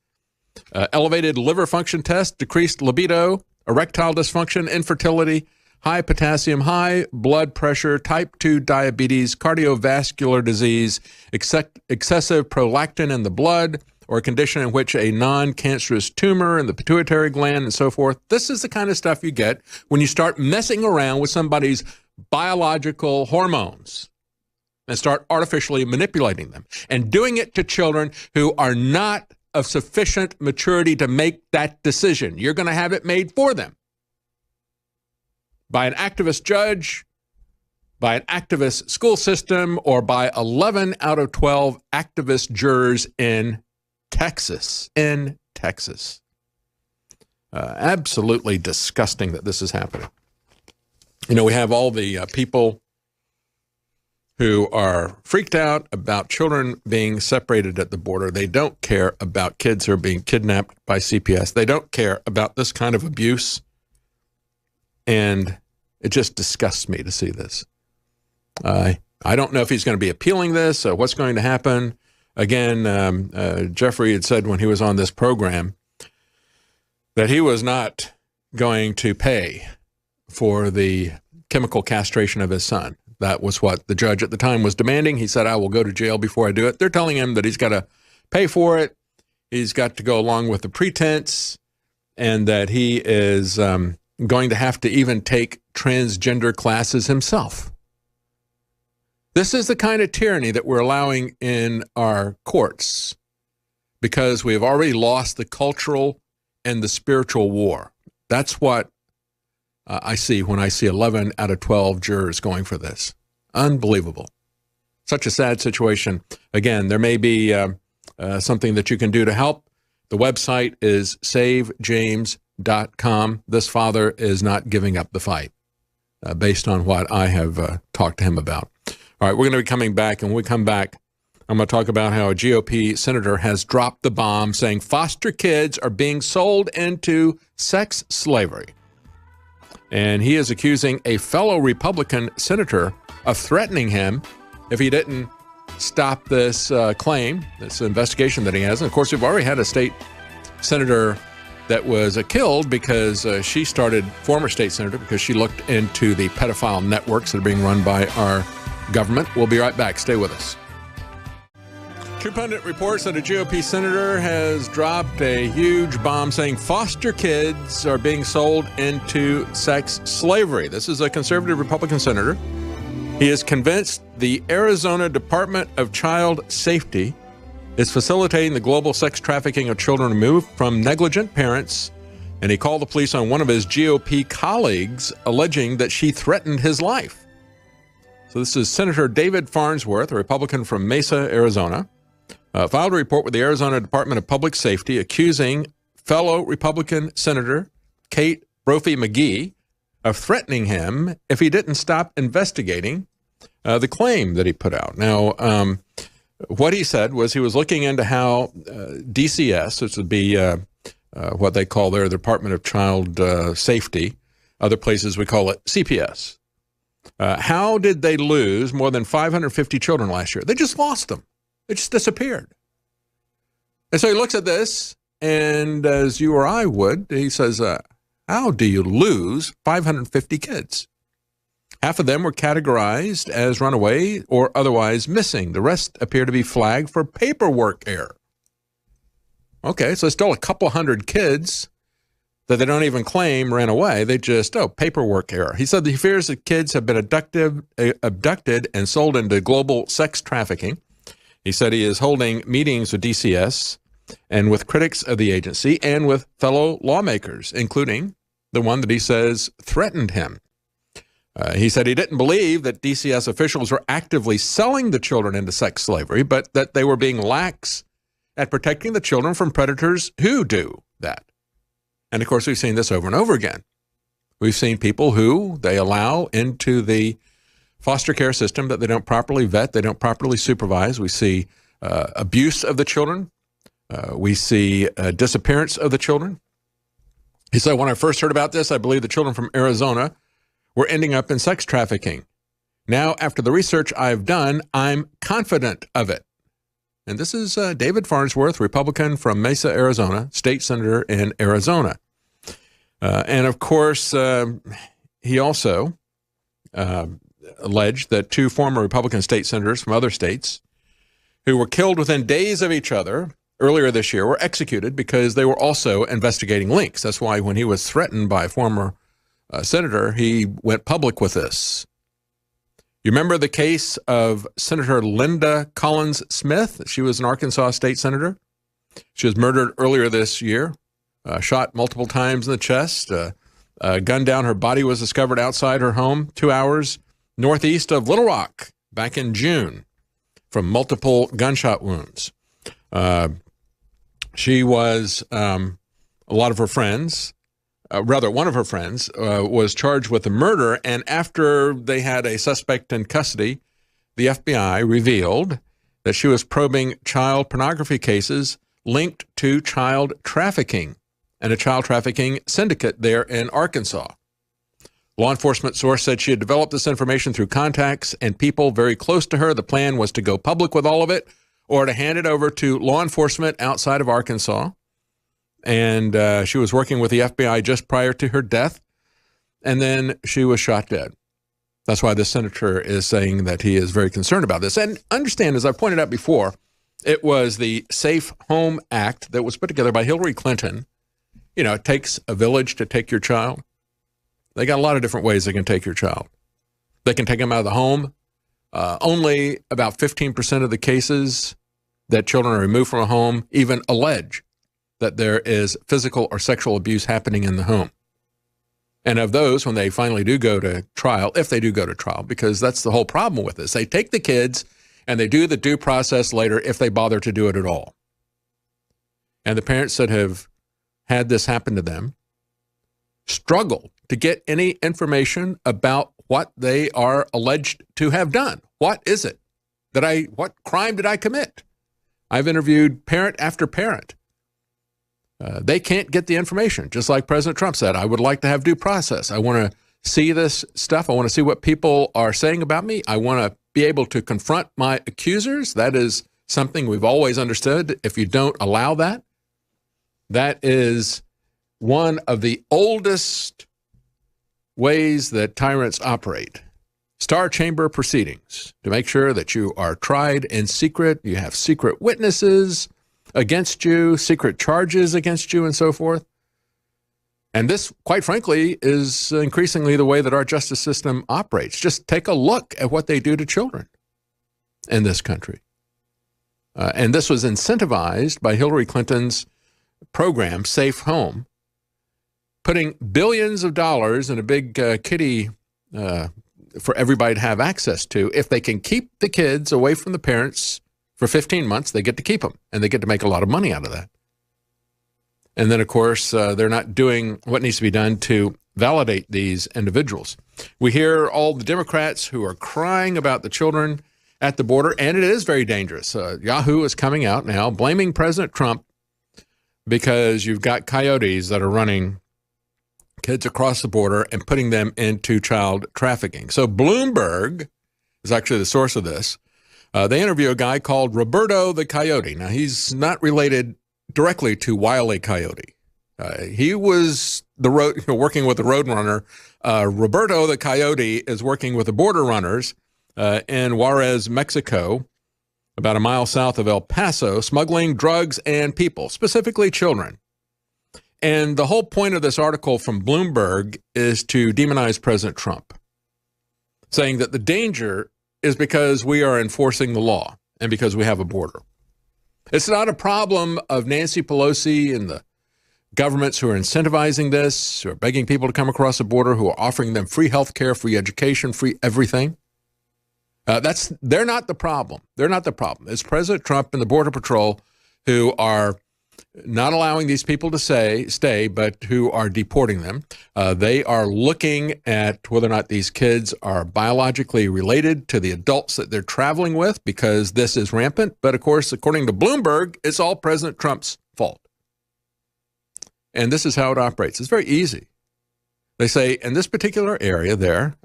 elevated liver function test, decreased libido, erectile dysfunction, infertility, high potassium, high blood pressure, type 2 diabetes, cardiovascular disease, excessive prolactin in the blood, or a condition in which a non-cancerous tumor in the pituitary gland and so forth. This is the kind of stuff you get when you start messing around with somebody's biological hormones and start artificially manipulating them and doing it to children who are not of sufficient maturity to make that decision. You're going to have it made for them by an activist judge, by an activist school system, or by 11 out of 12 activist jurors in Texas. Absolutely disgusting that this is happening. You know, we have all the people who are freaked out about children being separated at the border. They don't care about kids who are being kidnapped by CPS. They don't care about this kind of abuse. And it just disgusts me to see this. I don't know if he's going to be appealing this or what's going to happen. Again, Jeffrey had said when he was on this program that he was not going to pay for the chemical castration of his son. That was what the judge at the time was demanding. He said, I will go to jail before I do it. They're telling him that he's got to pay for it. He's got to go along with the pretense, and that he is going to have to even take transgender classes himself. This is the kind of tyranny that we're allowing in our courts because we have already lost the cultural and the spiritual war. That's what I see when I see 11 out of 12 jurors going for this. Unbelievable. Such a sad situation. Again, there may be something that you can do to help. The website is savejames.com. This father is not giving up the fight based on what I have talked to him about. All right, we're going to be coming back, and when we come back, I'm going to talk about how a GOP senator has dropped the bomb saying foster kids are being sold into sex slavery. And he is accusing a fellow Republican senator of threatening him if he didn't stop this claim, this investigation that he has. And of course, we've already had a state senator that was killed because she started, former state senator, because she looked into the pedophile networks that are being run by our government. We'll be right back. Stay with us. True Pundit reports that a GOP senator has dropped a huge bomb saying foster kids are being sold into sex slavery. This is a conservative Republican senator. He is convinced the Arizona Department of Child Safety is facilitating the global sex trafficking of children removed from negligent parents, and he called the police on one of his GOP colleagues, alleging that she threatened his life. So this is Senator David Farnsworth, a Republican from Mesa, Arizona. Filed a report with the Arizona Department of Public Safety accusing fellow Republican Senator Kate Brophy McGee of threatening him if he didn't stop investigating the claim that he put out. Now, what he said was he was looking into how DCS, which would be what they call their Department of Child Safety, other places we call it CPS. How did they lose more than 550 children last year? They just lost them. It just disappeared. And so he looks at this, and as you or I would, he says, how do you lose 550 kids? Half of them were categorized as runaway or otherwise missing. The rest appear to be flagged for paperwork error. Okay, so still a couple hundred kids that they don't even claim ran away. They just, paperwork error. He said he fears that kids have been abducted and sold into global sex trafficking. He said he is holding meetings with DCS and with critics of the agency and with fellow lawmakers, including the one that he says threatened him. He said he didn't believe that DCS officials were actively selling the children into sex slavery, but that they were being lax at protecting the children from predators who do that. And of course, we've seen this over and over again. We've seen people who they allow into the foster care system that they don't properly vet, they don't properly supervise. We see abuse of the children. We see disappearance of the children. He said, when I first heard about this, I believe the children from Arizona were ending up in sex trafficking. Now, after the research I've done, I'm confident of it. And this is David Farnsworth, Republican from Mesa, Arizona, state senator in Arizona. And of course, he he also alleged that two former Republican state senators from other states who were killed within days of each other earlier this year were executed because they were also investigating links. That's why when he was threatened by a former senator, he went public with this. You remember the case of Senator Linda Collins Smith? She was an Arkansas state senator. She was murdered earlier this year, shot multiple times in the chest. Gunned down. Her body was discovered outside her home 2 hours northeast of Little Rock back in June from multiple gunshot wounds. She was, a lot of her friends, one of her friends was charged with the murder, and after they had a suspect in custody, the FBI revealed that she was probing child pornography cases linked to child trafficking and a child trafficking syndicate there in Arkansas. Law enforcement source said she had developed this information through contacts and people very close to her. The plan was to go public with all of it or to hand it over to law enforcement outside of Arkansas. And she was working with the FBI just prior to her death, and then she was shot dead. That's why the senator is saying that he is very concerned about this. And understand, as I pointed out before, it was the Safe Home Act that was put together by Hillary Clinton. You know, it takes a village to take your child. They got a lot of different ways they can take your child. They can take them out of the home. Only about 15% of the cases that children are removed from a home even allege that there is physical or sexual abuse happening in the home. And of those, when they finally do go to trial, if they do go to trial, because that's the whole problem with this, they take the kids and they do the due process later if they bother to do it at all. And the parents that have had this happen to them struggle to get any information about what they are alleged to have done. What is it? What crime did I commit? I've interviewed parent after parent. They can't get the information, just like President Trump said. I would like to have due process. I want to see this stuff. I want to see what people are saying about me. I want to be able to confront my accusers. That is something we've always understood. If you don't allow that, that is one of the oldest ways that tyrants operate. Star chamber proceedings to make sure that you are tried in secret. You have secret witnesses against you, secret charges against you, and so forth. And this, quite frankly, is increasingly the way that our justice system operates. Just take a look at what they do to children in this country. And this was incentivized by Hillary Clinton's program, Safe Home, putting billions of dollars in a big kitty for everybody to have access to. If they can keep the kids away from the parents for 15 months, they get to keep them, and they get to make a lot of money out of that. And then, of course, they're not doing what needs to be done to validate these individuals. We hear all the Democrats who are crying about the children at the border, and it is very dangerous. Yahoo is coming out now blaming President Trump because you've got coyotes that are running kids across the border and putting them into child trafficking. So Bloomberg is actually the source of this. They interview a guy called Roberto the Coyote. Now, he's not related directly to Wile E. Coyote. He was working with the Roadrunner. Roberto the Coyote is working with the border runners in Juarez, Mexico, about a mile south of El Paso, smuggling drugs and people, specifically children. And the whole point of this article from Bloomberg is to demonize President Trump, saying that the danger is because we are enforcing the law and because we have a border. It's not a problem of Nancy Pelosi and the governments who are incentivizing this, who are begging people to come across the border, who are offering them free health care, free education, free everything. They're not the problem. They're not the problem. It's President Trump and the Border Patrol who are not allowing these people to stay, but who are deporting them. They are looking at whether or not these kids are biologically related to the adults that they're traveling with, because this is rampant. But of course, according to Bloomberg, it's all President Trump's fault. And this is how it operates. It's very easy. They say in this particular area there,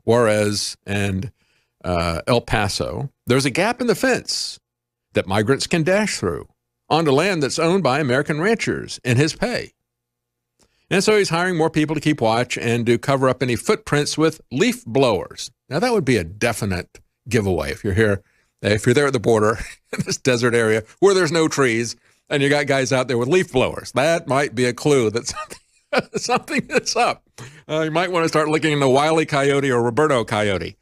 Juarez and El Paso, there's a gap in the fence that migrants can dash through onto land that's owned by American ranchers in his pay. And so he's hiring more people to keep watch and to cover up any footprints with leaf blowers. Now, that would be a definite giveaway if you're here, if you're there at the border in this desert area where there's no trees and you got guys out there with leaf blowers. That might be a clue that something is up. You might want to start looking into Wile E. Coyote or Roberto Coyote.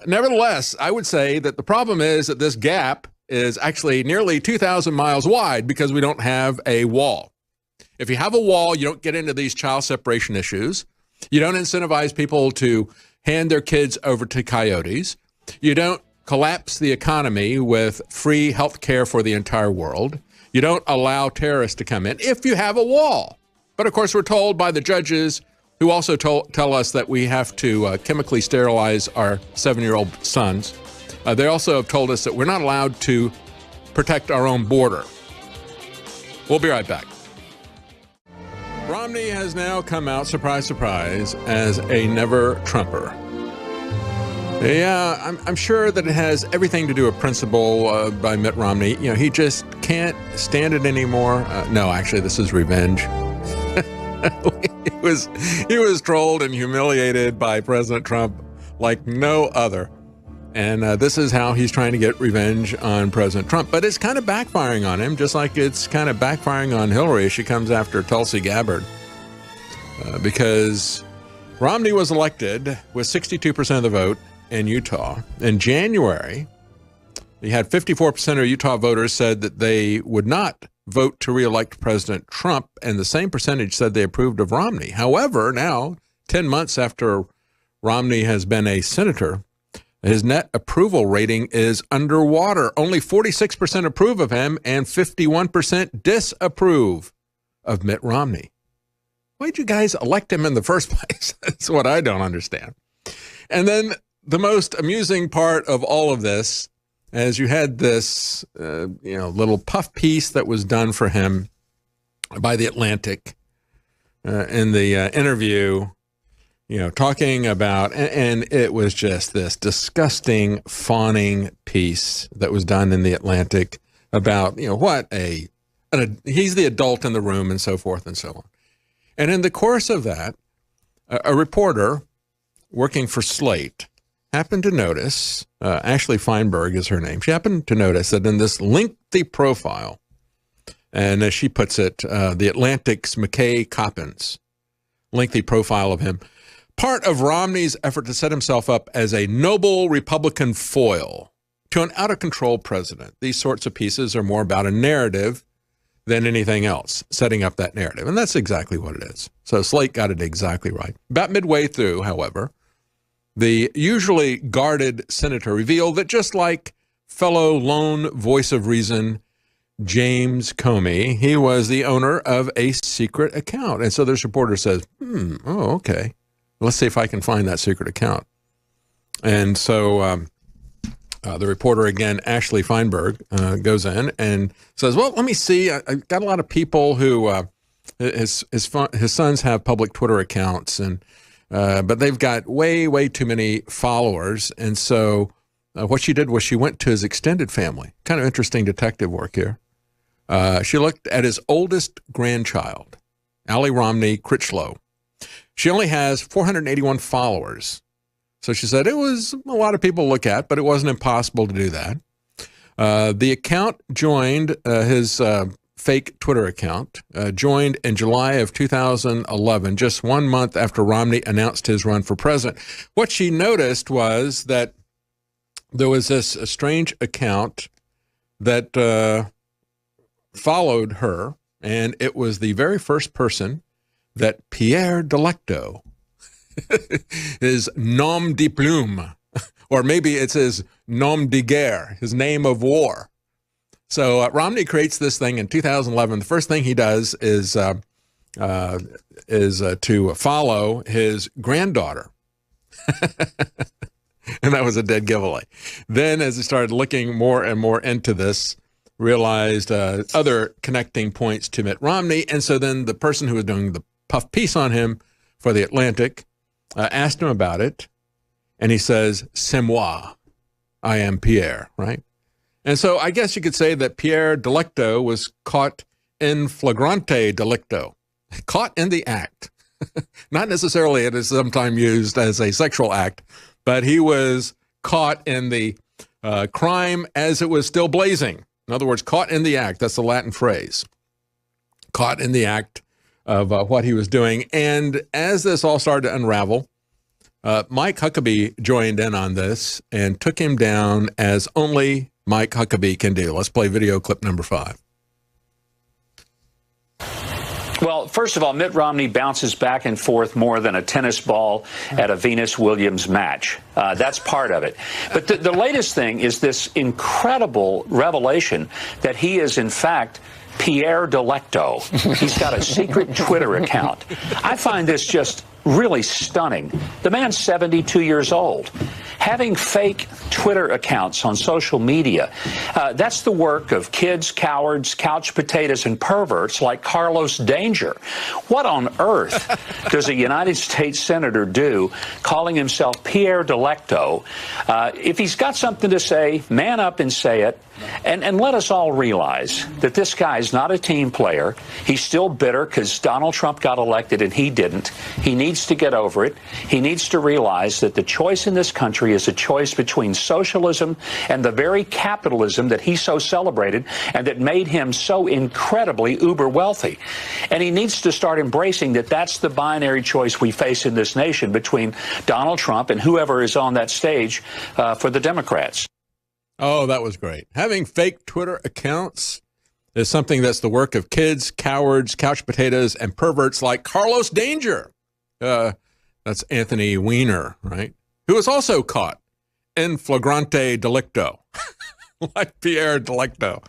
Nevertheless, I would say that the problem is that this gap is actually nearly 2,000 miles wide because we don't have a wall. If you have a wall, you don't get into these child separation issues. You don't incentivize people to hand their kids over to coyotes. You don't collapse the economy with free health care for the entire world. You don't allow terrorists to come in if you have a wall. But of course, we're told by the judges who also tell us that we have to chemically sterilize our 7-year-old sons. They also have told us that we're not allowed to protect our own border. We'll be right back. Romney has now come out, surprise, surprise, as a never-Trumper. Yeah, I'm sure that it has everything to do with principle by Mitt Romney. You know, he just can't stand it anymore. No, actually, this is revenge. He was trolled and humiliated by President Trump like no other. And this is how he's trying to get revenge on President Trump. But it's kind of backfiring on him, just like it's kind of backfiring on Hillary as she comes after Tulsi Gabbard. Because Romney was elected with 62% of the vote in Utah. In January, he had 54% of Utah voters said that they would not vote to reelect President Trump, and the same percentage said they approved of Romney. However, now, 10 months after Romney has been a senator, his net approval rating is underwater. Only 46% approve of him and 51% disapprove of Mitt Romney. Why'd you guys elect him in the first place? That's what I don't understand. And then the most amusing part of all of this, as you had this, little puff piece that was done for him by The Atlantic in the interview, talking about, and it was just this disgusting fawning piece that was done in The Atlantic about, he's the adult in the room and so forth and so on. And in the course of that, a reporter working for Slate happened to notice, Ashley Feinberg is her name, she happened to notice that in this lengthy profile, and as she puts it, The Atlantic's McKay Coppins, lengthy profile of him, part of Romney's effort to set himself up as a noble Republican foil to an out-of-control president. These sorts of pieces are more about a narrative than anything else, setting up that narrative. And that's exactly what it is. So Slate got it exactly right. About midway through, however, the usually guarded senator revealed that just like fellow lone voice of reason James Comey, he was the owner of a secret account. And so this reporter says, okay. Let's see if I can find that secret account. And so the reporter, again, Ashley Feinberg, goes in and says, well, let me see. I've got a lot of people who his sons have public Twitter accounts, and but they've got way too many followers. And so what she did was she went to his extended family. Kind of interesting detective work here. She looked at his oldest grandchild, Allie Romney Critchlow. She only has 481 followers. So she said it was a lot of people to look at, but it wasn't impossible to do that. The account joined his fake Twitter account, joined in July of 2011, just 1 month after Romney announced his run for president. What she noticed was that there was this strange account that followed her, and it was the very first person that Pierre Delecto, his nom de plume, or maybe it's his nom de guerre, his name of war. So Romney creates this thing in 2011. The first thing he does is to follow his granddaughter. And that was a dead giveaway. Then as he started looking more and more into this, realized other connecting points to Mitt Romney. And so then the person who was doing the puff piece on him for The Atlantic asked him about it. And he says, c'est moi, I am Pierre, right? And so I guess you could say that Pierre Delecto was caught in flagrante delicto. caught in the act. Not necessarily it is sometimes used as a sexual act, but he was caught in the crime as it was still blazing. In other words, caught in the act. That's the Latin phrase. Caught in the act of what he was doing. And as this all started to unravel, Mike Huckabee joined in on this and took him down as only Mike Huckabee can do. Let's play video clip number 5. Well, first of all, Mitt Romney bounces back and forth more than a tennis ball at a Venus Williams match. That's part of it. But the latest thing is this incredible revelation that he is, in fact, Pierre Delecto. He's got a secret Twitter account. I find this just really stunning. The man's 72 years old. Having fake Twitter accounts on social media, that's the work of kids, cowards, couch potatoes, and perverts like Carlos Danger. What on earth does a United States senator do calling himself Pierre Delecto? If he's got something to say, man up and say it. And let us all realize that this guy is not a team player. He's still bitter because Donald Trump got elected and he didn't. He needs to get over it. He needs to realize that the choice in this country is a choice between socialism and the very capitalism that he so celebrated and that made him so incredibly uber wealthy. And he needs to start embracing that that's the binary choice we face in this nation between Donald Trump and whoever is on that stage for the Democrats. Oh, that was great. Having fake Twitter accounts is something that's the work of kids, cowards, couch potatoes, and perverts like Carlos Danger. That's Anthony Weiner, right? Who was also caught in flagrante delicto, like Pierre Delecto.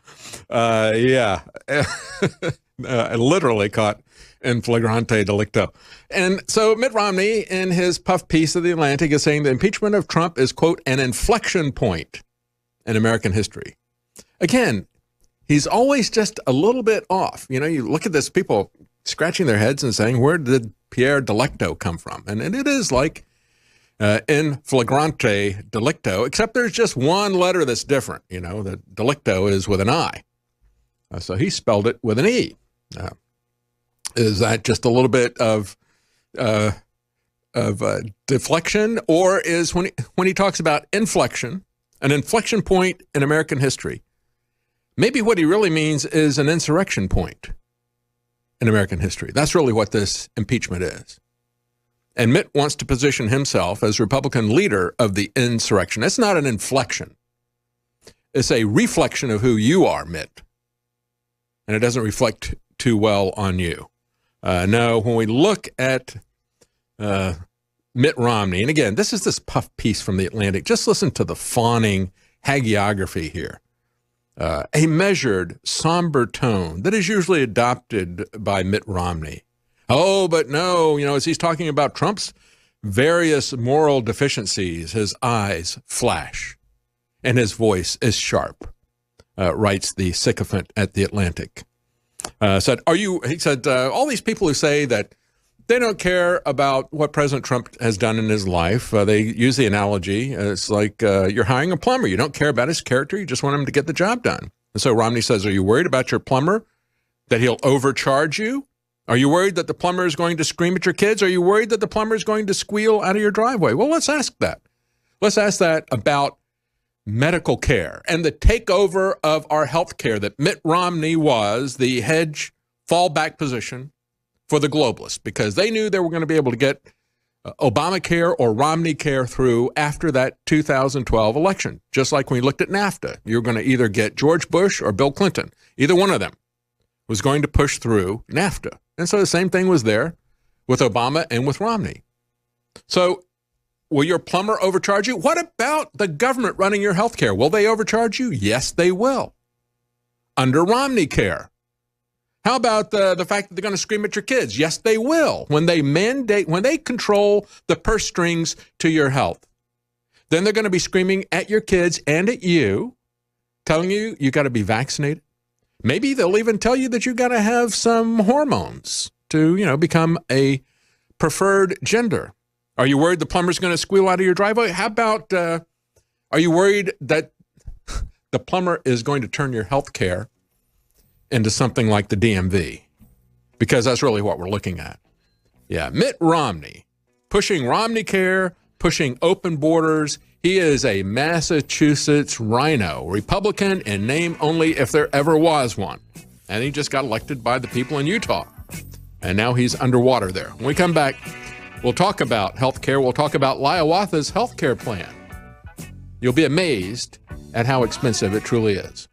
Literally caught in flagrante delicto. And so Mitt Romney, in his puff piece of The Atlantic, is saying the impeachment of Trump is, quote, an inflection point in American history. Again, he's always just a little bit off. You know, you look at this, people scratching their heads and saying, where did Pierre Delecto come from? And it is like in flagrante delicto, except there's just one letter that's different. You know, the delicto is with an I. So he spelled it with an E. Is that just a little bit of deflection, or is when he talks about inflection, an inflection point in American history, maybe what he really means is an insurrection point in American history? That's really what this impeachment is. And Mitt wants to position himself as Republican leader of the insurrection. It's not an inflection. It's a reflection of who you are, Mitt. And it doesn't reflect too well on you. No, when we look at Mitt Romney, and again, this is this puff piece from The Atlantic. Just listen to the fawning hagiography here. A measured, somber tone that is usually adopted by Mitt Romney. Oh, but no, as he's talking about Trump's various moral deficiencies, his eyes flash and his voice is sharp, writes the sycophant at The Atlantic. He said, all these people who say that they don't care about what President Trump has done in his life. They use the analogy. It's like you're hiring a plumber. You don't care about his character. You just want him to get the job done. And so Romney says, are you worried about your plumber, that he'll overcharge you? Are you worried that the plumber is going to scream at your kids? Are you worried that the plumber is going to squeal out of your driveway? Well, let's ask that. Let's ask that about medical care and the takeover of our health care that Mitt Romney was the hedge fallback position for the globalists, because they knew they were going to be able to get Obamacare or Romney care through after that 2012 election. Just like when we looked at NAFTA, you were going to either get George Bush or Bill Clinton. Either one of them was going to push through NAFTA. And so the same thing was there with Obama and with Romney. So will your plumber overcharge you? What about the government running your health care? Will they overcharge you? Yes, they will. Under Romney care. How about the fact that they're going to scream at your kids? Yes, they will. When they control the purse strings to your health, then they're going to be screaming at your kids and at you, telling you got to be vaccinated. Maybe they'll even tell you that you got to have some hormones to, become a preferred gender. Are you worried the plumber's going to squeal out of your driveway? How about, are you worried that the plumber is going to turn your health care into something like the DMV? because that's really what we're looking at. Yeah, Mitt Romney, pushing Romney Care, pushing open borders. He is a Massachusetts rhino, Republican in name only if there ever was one. And he just got elected by the people in Utah. And now he's underwater there. When we come back, we'll talk about health care. We'll talk about Hiawatha's health care plan. You'll be amazed at how expensive it truly is.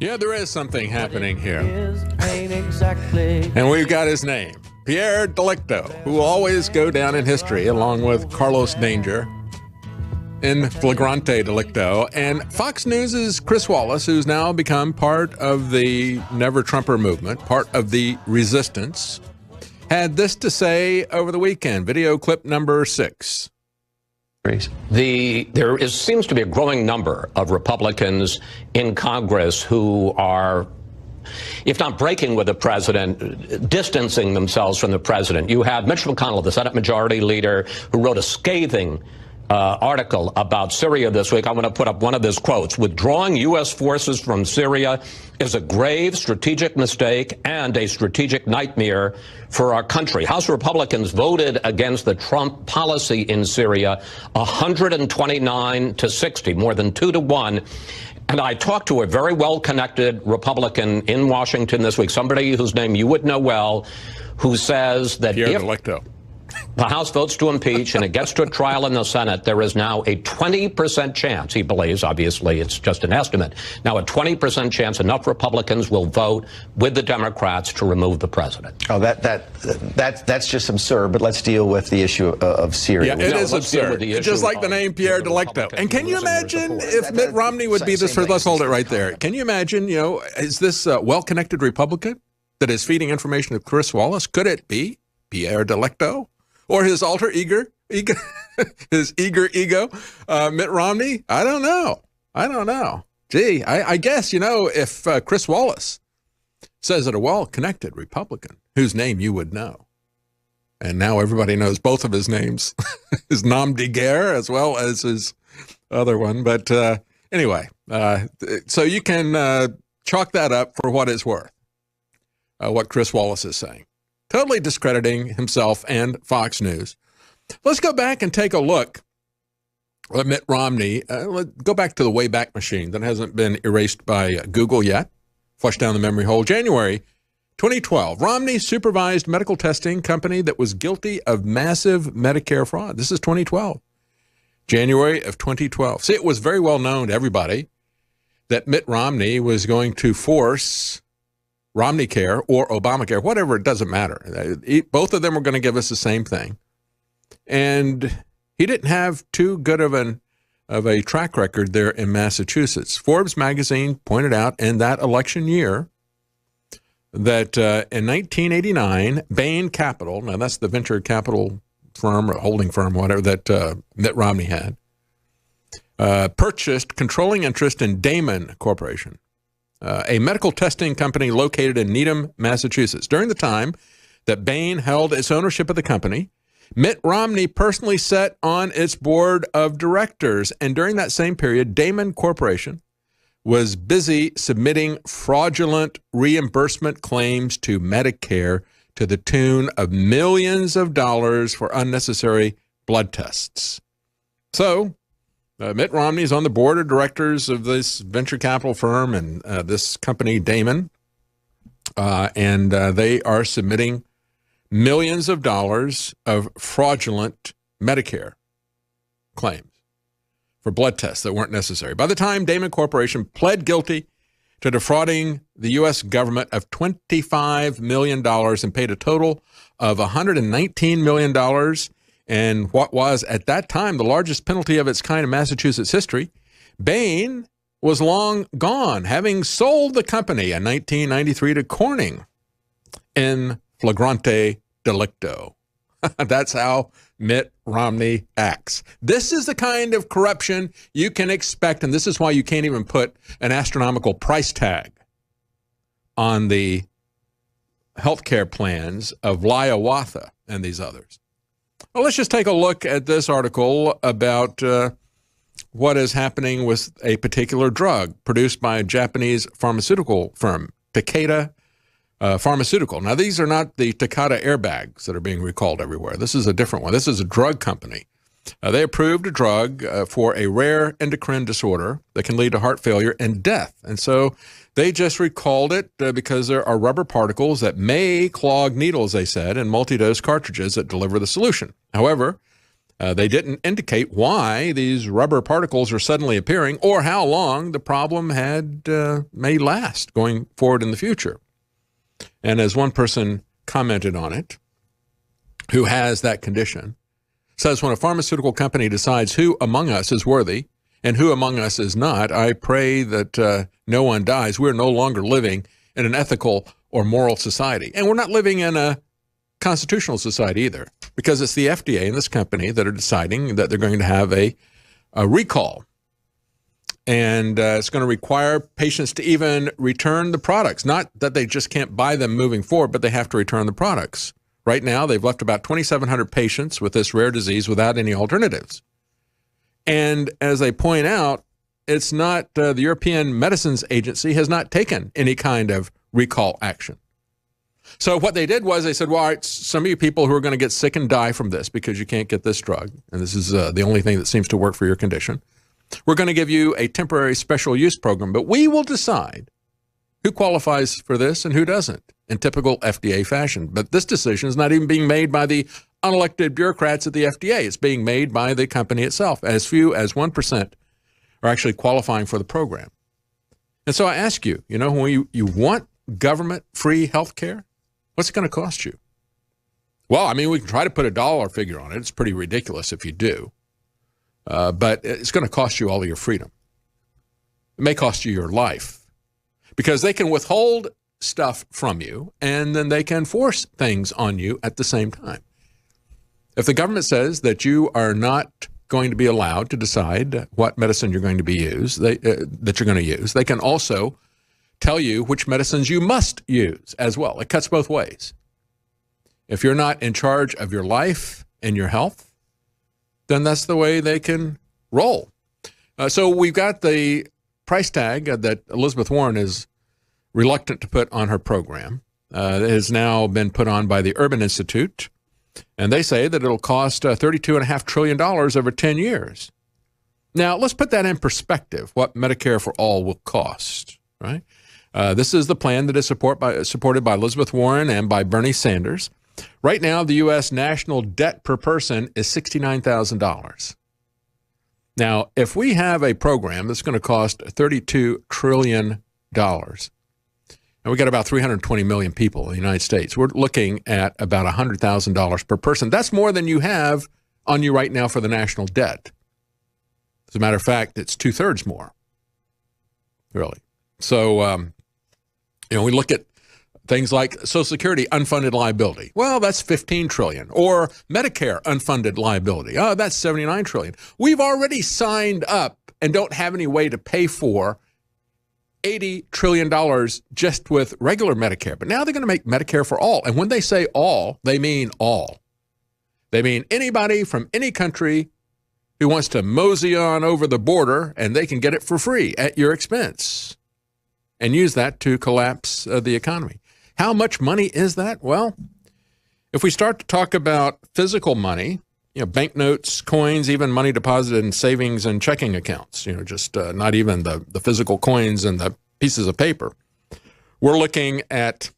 Yeah, there is something happening here. And we've got his name, Pierre Delicto, who will always go down in history along with Carlos Danger in flagrante delicto. And Fox News' Chris Wallace, who's now become part of the Never Trumper movement, part of the resistance, had this to say over the weekend. Video clip number 6. There seems to be a growing number of Republicans in Congress who are, if not breaking with the president, distancing themselves from the president. You had Mitch McConnell, the Senate Majority Leader, who wrote a scathing article about Syria this week. I want to put up one of his quotes. Withdrawing U.S. forces from Syria is a grave strategic mistake and a strategic nightmare for our country. House Republicans voted against the Trump policy in Syria 129 to 60, more than 2 to 1. And I talked to a very well-connected Republican in Washington this week, somebody whose name you would know well, who says that if the House votes to impeach and it gets to a trial in the Senate, there is now a 20% chance, he believes, obviously it's just an estimate, now a 20% chance enough Republicans will vote with the Democrats to remove the president. Oh, that's just absurd, but let's deal with the issue of Syria. Yeah, it is absurd. Just like the name Pierre Delicto. And can you imagine if Mitt Romney would be this, let's hold it right there. Can you imagine, is this a well-connected Republican that is feeding information to Chris Wallace? Could it be Pierre Delicto? Or his alter ego, his eager ego, Mitt Romney? I don't know. Gee, I guess, if Chris Wallace says that a well-connected Republican, whose name you would know, and now everybody knows both of his names, his nom de guerre as well as his other one. But anyway, so you can chalk that up for what it's worth, what Chris Wallace is saying. Totally discrediting himself and Fox News. Let's go back and take a look at Mitt Romney. Let's go back to the Wayback Machine that hasn't been erased by Google yet. Flush down the memory hole. January 2012, Romney supervised medical testing company that was guilty of massive Medicare fraud. This is 2012. January of 2012. See, it was very well known to everybody that Mitt Romney was going to force Romney Care or Obamacare, whatever, it doesn't matter. Both of them were going to give us the same thing. And he didn't have too good of a track record there in Massachusetts. Forbes magazine pointed out in that election year that in 1989, Bain Capital, now that's the venture capital firm or holding firm, whatever, that Mitt Romney had, purchased controlling interest in Damon Corporation, a medical testing company located in Needham, Massachusetts. During the time that Bain held its ownership of the company, Mitt Romney personally sat on its board of directors. And during that same period, Damon Corporation was busy submitting fraudulent reimbursement claims to Medicare to the tune of millions of dollars for unnecessary blood tests. So Mitt Romney is on the board of directors of this venture capital firm and this company, Damon, and they are submitting millions of dollars of fraudulent Medicare claims for blood tests that weren't necessary. By the time Damon Corporation pled guilty to defrauding the U.S. government of $25 million and paid a total of $119 million, and what was, at that time, the largest penalty of its kind in Massachusetts history, Bain was long gone, having sold the company in 1993 to Corning in flagrante delicto. That's how Mitt Romney acts. This is the kind of corruption you can expect, and this is why you can't even put an astronomical price tag on the healthcare plans of Hiawatha and these others. Well, let's just take a look at this article about what is happening with a particular drug produced by a Japanese pharmaceutical firm, Takeda pharmaceutical. Now, these are not the Takata airbags that are being recalled everywhere. This is a different one. This is a drug company. They approved a drug for a rare endocrine disorder that can lead to heart failure and death. And so they just recalled it because there are rubber particles that may clog needles, they said, in multi-dose cartridges that deliver the solution. However, they didn't indicate why these rubber particles are suddenly appearing or how long the problem may last going forward in the future. And as one person commented on it, who has that condition, says, when a pharmaceutical company decides who among us is worthy and who among us is not, I pray that no one dies. We're no longer living in an ethical or moral society. And we're not living in a constitutional society either, because it's the FDA and this company that are deciding that they're going to have a recall. And it's going to require patients to even return the products. Not that they just can't buy them moving forward, but they have to return the products. Right now, they've left about 2,700 patients with this rare disease without any alternatives. And as they point out, it's not, the European Medicines Agency has not taken any kind of recall action. So what they did was they said, well, all right, some of you people who are going to get sick and die from this because you can't get this drug, and this is the only thing that seems to work for your condition, we're going to give you a temporary special use program, but we will decide who qualifies for this and who doesn't in typical FDA fashion. But this decision is not even being made by the unelected bureaucrats at the FDA. It's being made by the company itself. As few as 1% are actually qualifying for the program. And so I ask you, when you want government-free health care, what's it going to cost you? Well, I mean, we can try to put a dollar figure on it. It's pretty ridiculous if you do. But it's going to cost you all of your freedom. It may cost you your life. Because they can withhold stuff from you, and then they can force things on you at the same time. If the government says that you are not going to be allowed to decide what medicine you're going to that you're going to use, they can also tell you which medicines you must use as well. It cuts both ways. If you're not in charge of your life and your health, then that's the way they can roll. So we've got the price tag that Elizabeth Warren is reluctant to put on her program. It has now been put on by the Urban Institute, and they say that it'll cost $32.5 trillion over 10 years. Now, let's put that in perspective, what Medicare for All will cost, right? This is the plan that is supported by Elizabeth Warren and by Bernie Sanders. Right now, the U.S. national debt per person is $69,000. Now, if we have a program that's going to cost $32 trillion, and we got about 320 million people in the United States, we're looking at about $100,000 per person. That's more than you have on you right now for the national debt. As a matter of fact, it's 2/3 more, really. So, we look at things like Social Security unfunded liability. Well, that's $15 trillion. Or Medicare unfunded liability. Oh, that's $79 trillion. We've already signed up and don't have any way to pay for $80 trillion just with regular Medicare. But now they're going to make Medicare for all. And when they say all, they mean all. They mean anybody from any country who wants to mosey on over the border, and they can get it for free at your expense and use that to collapse the economy. How much money is that? Well, if we start to talk about physical money, banknotes, coins, even money deposited in savings and checking accounts, just not even the physical coins and the pieces of paper, we're looking at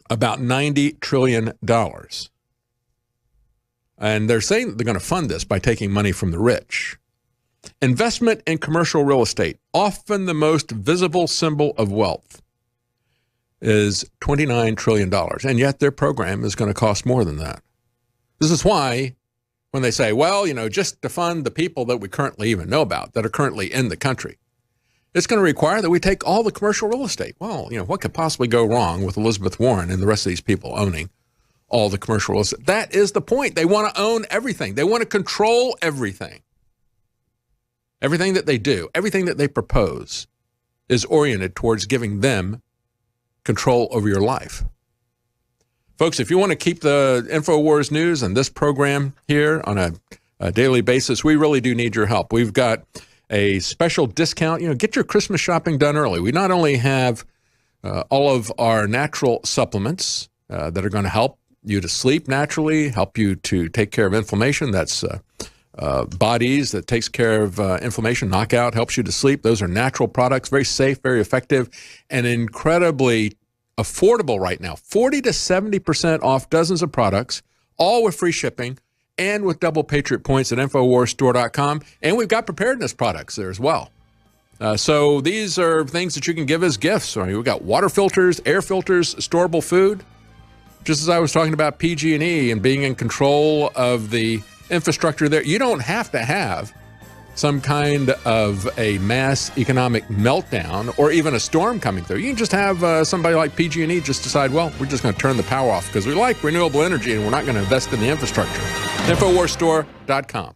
about $90 trillion. And they're saying that they're going to fund this by taking money from the rich. Investment in commercial real estate, often the most visible symbol of wealth, is $29 trillion. And yet their program is going to cost more than that. This is why when they say, well, just to fund the people that we currently even know about, that are currently in the country, it's going to require that we take all the commercial real estate. Well, what could possibly go wrong with Elizabeth Warren and the rest of these people owning all the commercial real estate? That is the point. They want to own everything. They want to control everything. Everything that they do, everything that they propose is oriented towards giving them control over your life. Folks, if you want to keep the InfoWars news and this program here on a daily basis, we really do need your help. We've got a special discount. Get your Christmas shopping done early. We not only have all of our natural supplements that are going to help you to sleep naturally, help you to take care of inflammation. That's Bodies that takes care of inflammation. Knockout helps you to sleep. Those are natural products, very safe, very effective, and incredibly affordable right now. 40 to 70% off dozens of products, all with free shipping and with double Patriot points at InfoWarsStore.com. And we've got preparedness products there as well. So these are things that you can give as gifts. We've got water filters, air filters, storable food. Just as I was talking about PG&E and being in control of the infrastructure there, you don't have to have some kind of a mass economic meltdown or even a storm coming through. You can just have somebody like PG&E just decide, well, we're just going to turn the power off because we like renewable energy and we're not going to invest in the infrastructure. InfoWarsStore.com.